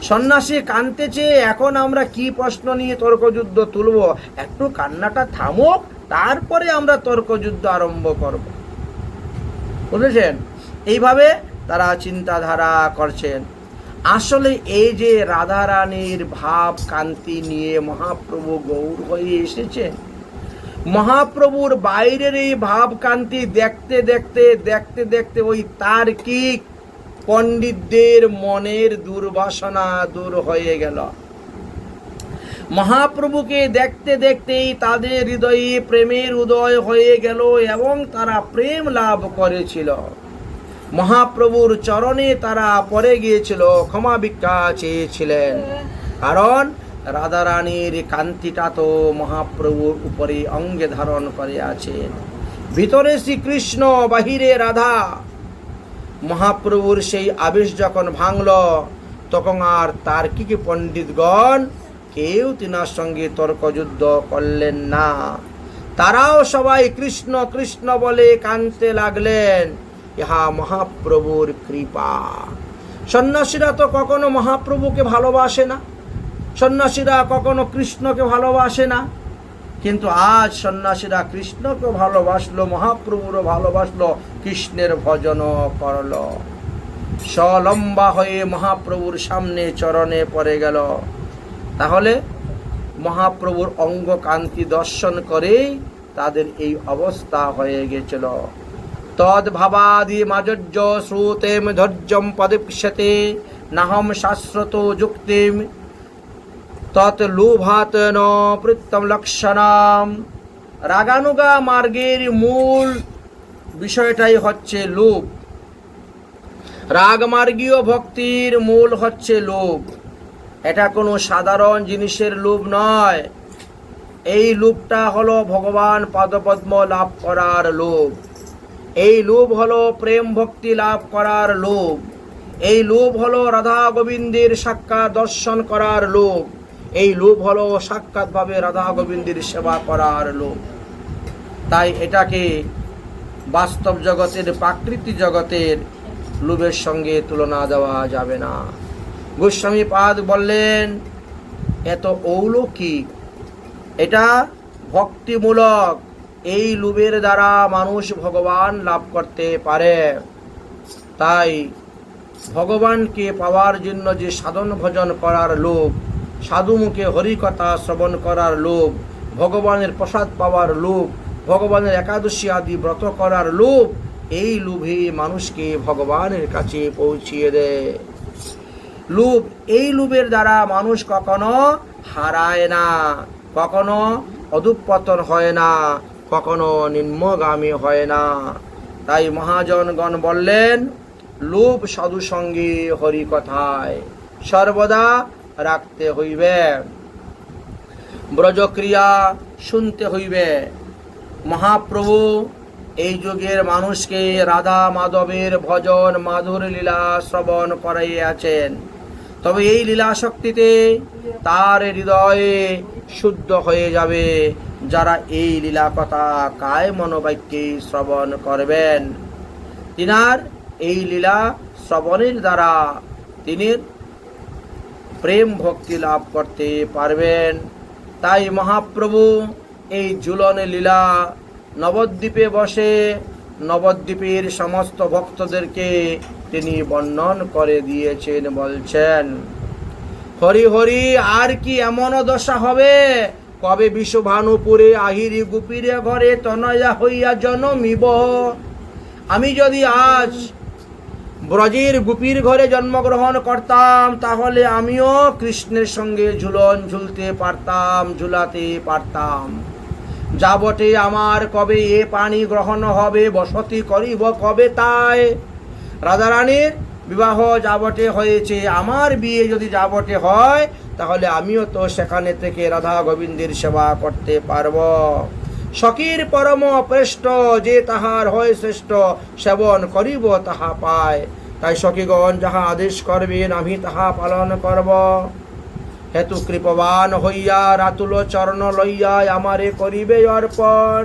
সন্ন্যাসী কাঁদতেছে, এখন আমরা কি প্রশ্ন নিয়ে তর্কযুদ্ধ তুলব, একটু কান্নাটা থামুক, তারপরে আমরা তর্কযুদ্ধ আরম্ভ করব। বুঝেছেন? এইভাবে তারা চিন্তাধারা করছেন। আসলে এই যে রাধারানীর ভাব কান্তি নিয়ে মহাপ্রভু গৌর হয়ে এসেছেন, মহাপ্রভুর বাইরের এই ভাব কান্তি দেখতে দেখতে দেখতে দেখতে ওই তার্কিক পণ্ডিতদের মনের দুর্বাসনা দূর হয়ে গেল। মহাপ্রভুকে দেখতে দেখতেই তাদের হৃদয়ে প্রেমের উদয় হয়ে গেল এবং তারা প্রেম লাভ করেছিল। মহাপ্রভুর চরণে তারা পড়ে গিয়েছিল, ক্ষমা ভিক্ষা চেয়েছিলেন, কারণ রাধারানীর কান্তিটা তো মহাপ্রভুর উপরে অঙ্গে ধারণ করে আছেন। ভিতরে শ্রীকৃষ্ণ, বাহিরে রাধা। মহাপ্রভুর সেই আবেশ যখন ভাঙল, তখন আর তার্কিক পণ্ডিতগণ কেউ তিনার সঙ্গে তর্কযুদ্ধ করলেন না। তারাও সবাই কৃষ্ণ কৃষ্ণ বলে কাঁদতে লাগলেন। ইহা মহাপ্রভুর কৃপা। সন্ন্যাসীরা তো কখনো মহাপ্রভুকে ভালোবাসে না, সন্ন্যাসীরা কখনো কৃষ্ণকে ভালোবাসে না, কিন্তু আজ সন্ন্যাসীরা কৃষ্ণকে ভালোবাসলো, মহাপ্রভুরও ভালোবাসলো, কৃষ্ণের ভজনও করল। সলম্বা হয়ে মহাপ্রভুর সামনে চরণে পড়ে গেল। তাহলে মহাপ্রভুর অঙ্গ কান্তি দর্শন করেই তাদের এই অবস্থা হয়ে গেছিল। তদ ভাবাদি মাজর্য শ্রুতেম ধৈর্যম পদীক্ষতে নাহম শাস্ত্রত যুক্তিম তৎ লোভাত ন প্রত্যম লক্ষণাম। রাগানুগা মার্গের মূল বিষয়টাই হচ্ছে লোভ। রাগমার্গীয় ভক্তির মূল হচ্ছে লোভ। এটা কোনো সাধারণ জিনিসের লোভ নয়। এই লোভটা হলো ভগবান পাদপদ্ম লাভ করার লোভ। এই লোভ হলো প্রেম ভক্তি লাভ করার লোভ। এই লোভ হলো রাধা গোবিন্দের সাক্ষাৎ দর্শন করার লোভ। এই লোভ হলো সাক্ষাৎভাবে রাধা গোবিন্দের সেবা করার লোভ। তাই এটাকে বাস্তব জগতের, প্রাকৃতিক জগতের লোভের সঙ্গে তুলনা দেওয়া যাবে না। গোস্বামী পাদ বললেন, এত অলৌকিক, এটা ভক্তিমূলক। এই লোভের দ্বারা মানুষ ভগবান লাভ করতে পারে। তাই ভগবানকে পাওয়ার জন্য যে সাধন ভজন করার লোভ, সাধুমুখে হরিকথা শ্রবণ করার লোভ, ভগবানের প্রসাদ পাওয়ার লোভ, ভগবানের একাদশী আদি ব্রত করার লোভ, এই লোভে মানুষকে ভগবানের কাছে পৌঁছিয়ে দেয়। লোভ, এই লোভের দ্বারা মানুষ কখনো হারায় না, কখনো অধঃপতন হয় না, কখনো নিম্নগামী হয় না। তাই মহাজনগণ বললেন, লোভ সাধু সঙ্গে হরিকথায় সর্বদা রাখতে হইবে, ব্রজক্রিয়া শুনতে হইবে। মহাপ্রভু এই যুগের মানুষকে রাধা মাধবের ভজন মাধুর লীলা শ্রবণ করাইয়াছেন। তবে এই লীলা শক্তিতে তার হৃদয়ে শুদ্ধ হয়ে যাবে যারা এই লীলা কথা কায় মনোবাক্যে শ্রবণ করবেন। তিনার এই লীলা শ্রবণের দ্বারা তিনি প্রেম ভক্তি লাভ করতে পারবেন। তাই মহাপ্রভু এই ঝুলনে লীলা নবদ্বীপে বসে নবদ্বীপের সমস্ত ভক্তদেরকে তিনি বর্ণন করে দিয়েছেন। বলছেন, হরি হরি, আর কি এমন দশা হবে, কবে বিশ্বভানুপুরে আহিরি গুপিরে ঘরে তনয়া হইয়া জন্মিব। আমি যদি আজ ব্রজের গোপীর ঘরে জন্মগ্রহণ করতাম, তাহলে আমিও কৃষ্ণের সঙ্গে ঝুলন ঝুলতে পারতাম, ঝুলাতে পারতাম। যা বটে আমার কবে এ পানি গ্রহণ হবে, বসতি করিব কবে তাই। রাধারানীর বিবাহ যাবটে হয়েছে, আমার বিয়ে যদি যাবটে হয়, তাহলে আমিও তো সেখানে থেকে রাধা গোবিন্দের সেবা করতে পারব। সখীর পরম প্রেষ্ঠ, যে তাহার হয় শ্রেষ্ঠ, সেবন করিব তাহা পায়। তাই সখীগণ যাহা আদেশ করবেন, আমি তাহা পালন করব। হেতু কৃপবান হইয়া রাতুল চরণ লইয়া আমারে করিবে অর্পণ।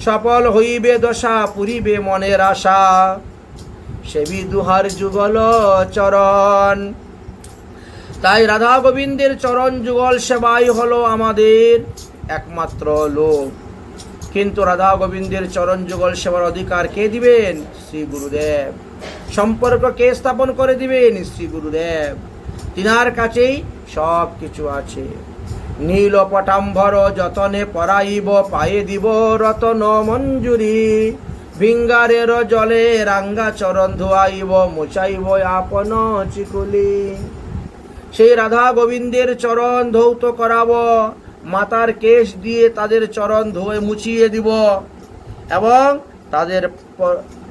সফল হইবে দশা, পুরিবে মনের আশা, সেবি দুহার যুগল চরণ। তাই রাধা গোবিন্দের চরণ যুগল সেবাই হলো আমাদের একমাত্র লোক। কিন্তু রাধা গোবিন্দের চরণ যুগল সেবার অধিকার কে দিবেন? শ্রী গুরুদেব। সম্পর্ক কে স্থাপন করে দিবেন? শ্রী গুরুদেব। তিনার কাছেই সব কিছু আছে। নীল পটাম্বর যতনে পরাইব, পায়ে দিব রতন মঞ্জুরি। ভিঙ্গারের জলে রাঙ্গা চরণ ধোয়াইব, মুচাইব আপন চিকুলি। সেই রাধা গোবিন্দের চরণ ধৌত করাব, মাতার কেশ দিয়ে তাদের চরণ ধুয়ে মুছিয়ে দিব এবং তাদের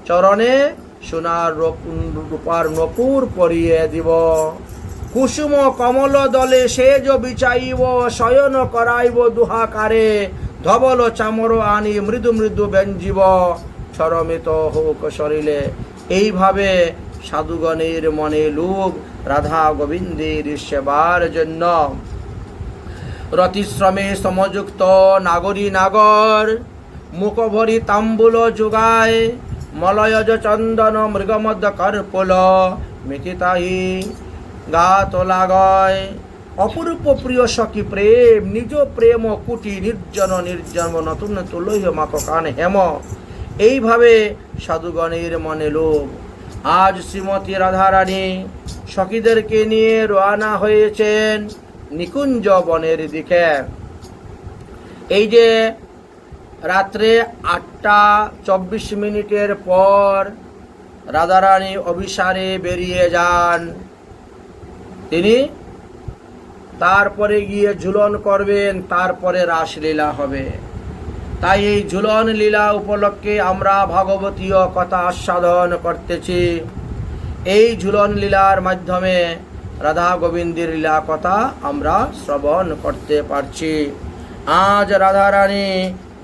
চরণে সোনার রূপার নপুর পরিয়ে দিব। কুসুম কমল দলে সেজ বিচাইব, শয়ন করাইব দুহাকারে। ধবল চামর আনি মৃদু মৃদু ব্যঞ্জিব, চরমিত হোক শরীরে। এইভাবে সাধুগণের মনে লোভ রাধা গোবিন্দের সেবার জন্য। রতিশ্রমে সমযুক্ত নাগরী নাগর, মুখ ভরি তাম্বুল যোগায়। মলয়জ চন্দন মৃগমধ্য কর্পুল, মিথিতাহি গাত লাগয়। অপরূপ প্রিয় সখী প্রেম, নিজ প্রেম কুটি নির্জন নির্জন নতুন তুলহ মাক কান হেম। এইভাবে সাধুগণের মনে লোভ। আজ শ্রীমতী রাধারানী সখীদেরকে নিয়ে রওনা হয়েছেন নিকুঞ্জ বনের দিকে। এই যে রাত্রে 8:24 পর রাধারানী অভিসারে বেরিয়ে যান। তিনি তারপরে গিয়ে ঝুলন করবেন, তারপরে রাসলীলা হবে। তাই এই ঝুলন লীলা উপলক্ষে আমরা ভাগবতীয় কথা আস্বাদন করতেছি। এই ঝুলন লীলার মাধ্যমে রাধা গোবিন্দের লীলা কথা আমরা শ্রবণ করতে পারছি। আজ রাধারানী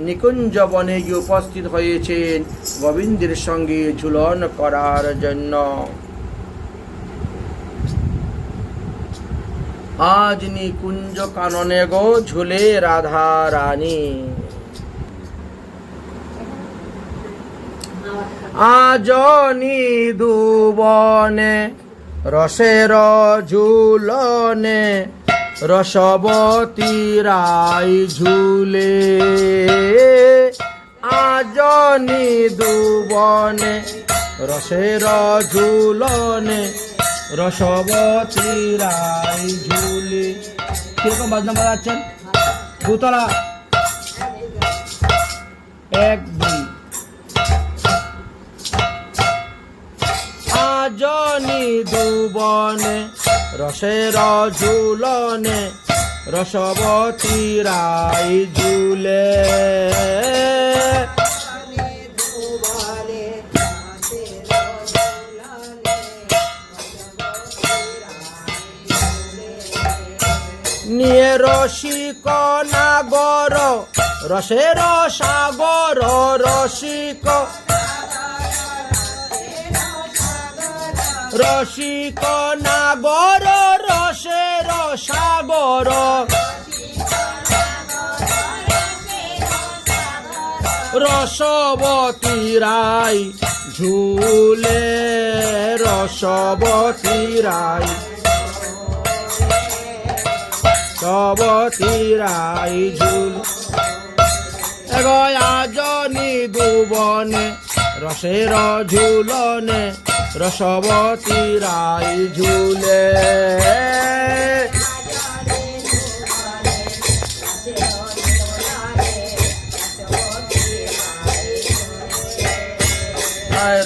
নিকুঞ্জ বনে গিয়ে উপস্থিত হয়েছেন গোবিন্দের সঙ্গে ঝুলন করার জন্য। আজ নিকুঞ্জ কাননে গো ঝুলে রাধা রানী। আজ নিদুবনে রসের ঝুলনে, রসবতী রাই ঝুলে। আজ নিদুবনে রসের ঝুলনে, রসবতী রাই ঝুলে। কিরকম বাজনা বাজাচ্ছেন? দুতলা 1 2। আজ নিদুবনে রসের ঝুলনে, রসবতী রাই ঝুলে। নিয়ে রসিক নাগর রসের সাগর, রসিক রসিক নাগর রসের সাগর। রসবতী রাই ঝুলে, রসবতী রাই, রসবতী রাই ঝুল। আজ নিদুবনে রসের ঝুলনে, রসবতী রাই ঝুলে।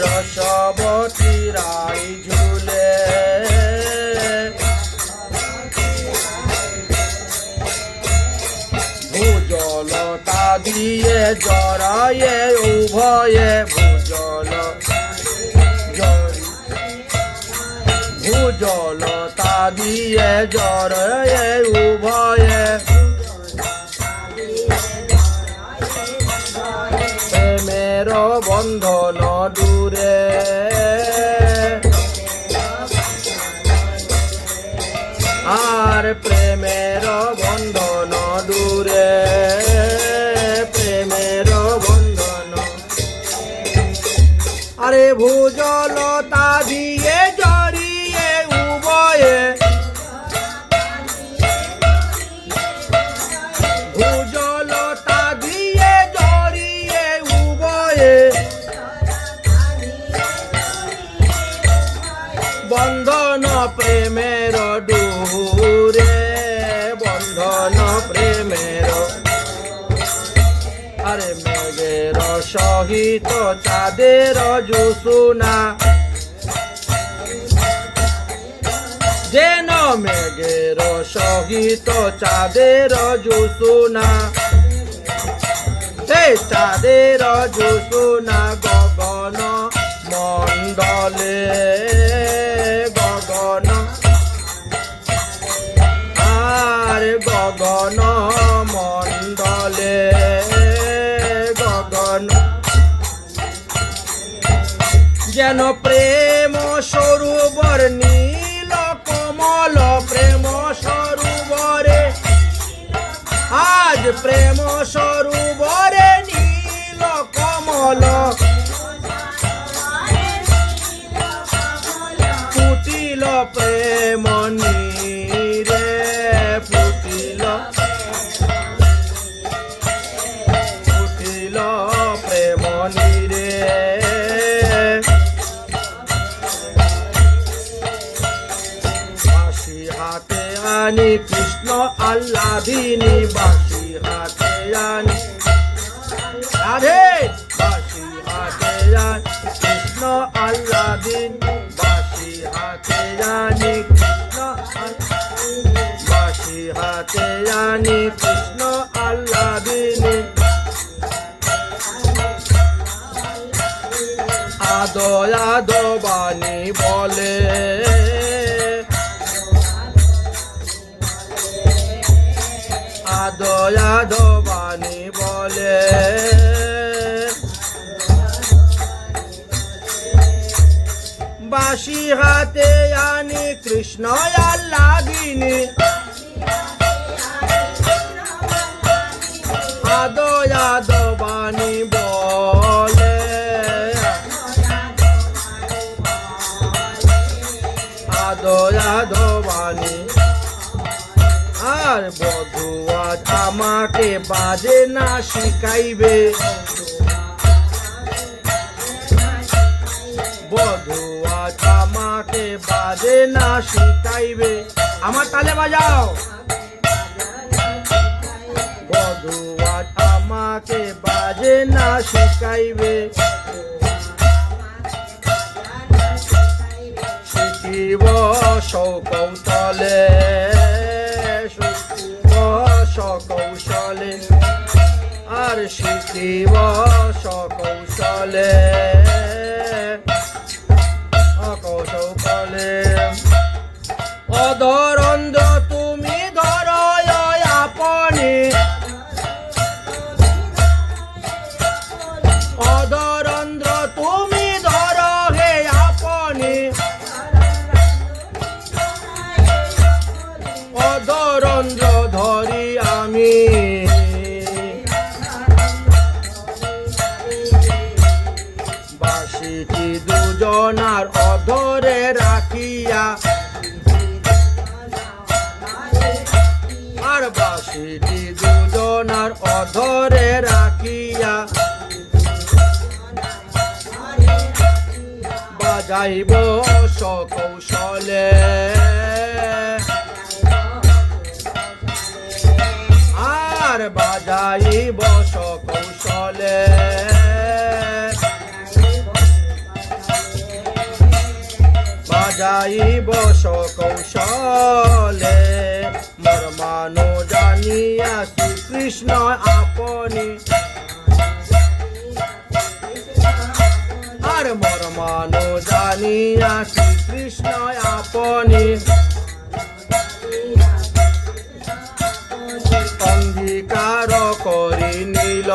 রসবতী রাই ঝুলে। ভুজলতা দিয়ে জড়ায়ে উভয়ে, ভুজল ভুজলতা দিয়ে জড়ায়ে উভয়ে। প্রেমের বন্ধন দূরে, আর প্রেমের বন্ধন দূরে, প্রেমের বন্ধন। আরে ভুজলতা দিয়ে জড়িয়ে উভয়ে, বন্ধন প্রেমের ডোরে, বন্ধন প্রেমের। আরে মেঘের সহিত চাঁদের জোছনা, যেন মেঘের সহিত চাঁদের জোছনা, হে চাঁদের জোছনা গগন মণ্ডলে, গগন আর গগন মণ্ডলে, গগন যেন প্রেম সরোবর নীল কমল, প্রেম সরোবরে আজ প্রেম সরোবরে নীল কমল, ফুটিল প্রেম নীরে, ফুটিল, ফুটিল প্রেম নীরে। বাঁশি হাতে আনি কৃষ্ণ আহ্লাদিনী, বাঁশি হাতে আনি রাধে, বাঁশি হাতে আনি কৃষ্ণ আহ্লাদিনী, বাঁশি হাতে আনি কৃষ্ণ, বাঁশি হাতে আনি কৃষ্ণ আহ্লাদিনী। আদো আদো বাণী বলে, আদো আদো বাণী বলে, বাঁশি হাতে আনি কৃষ্ণ আহ্লাদিনী, আদো আদো বাণী বলে, আদো আদো বাণী। আর বধূ আজ আমাকে বাজে না শিখাইবে, বধূ আজ আমাকে বাজে না শিখাইবে, আমার তালে বাজাও। বধূ আজ আমাকে বাজে না শিখাইবে, শিখিব সকৌশলে, সকৌশলে আর শিখিব সকৌশলে, কৌশলে। অধরন্দ তুমি ধর আপনি, অধরন্দ্র তুমি ধর হে আপনি, অধরন্দ্র ধরি আমি, বাঁশিটি দুজনার অধরে রাখিয়া, আর বাঁশিটি দুজনার অধরে রাখিয়া, বাজাইব সকৌশলে, আর বাজাইব সকৌশলে, বাজাইব সকৌশলে। মর্মানো জানিয়া শ্রীকৃষ্ণ আপনি, আর মর্মানো জানিয়া শ্রীকৃষ্ণ আপনি, অঙ্গীকার করি নিল,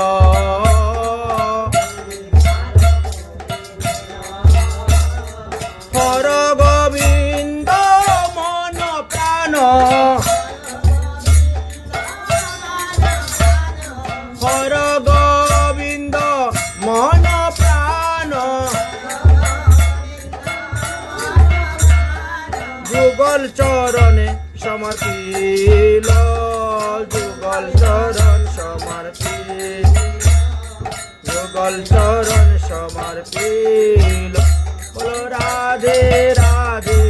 হর গোবিন্দ মন প্রাণ, হর গোবিন্দ মন প্রাণ, যুগল চরণে সমর্পিল, যুগল চরণ সমর্পিল, যুগল চরণ সমর্পিল। বলো রাধে রাধে।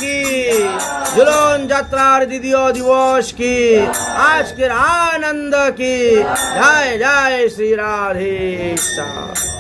কি, ঝুলন যাত্রার দ্বিতীয় দিবস কি, আজকের আনন্দ কি। জয় জয় শ্রী রাধে শ্যাম।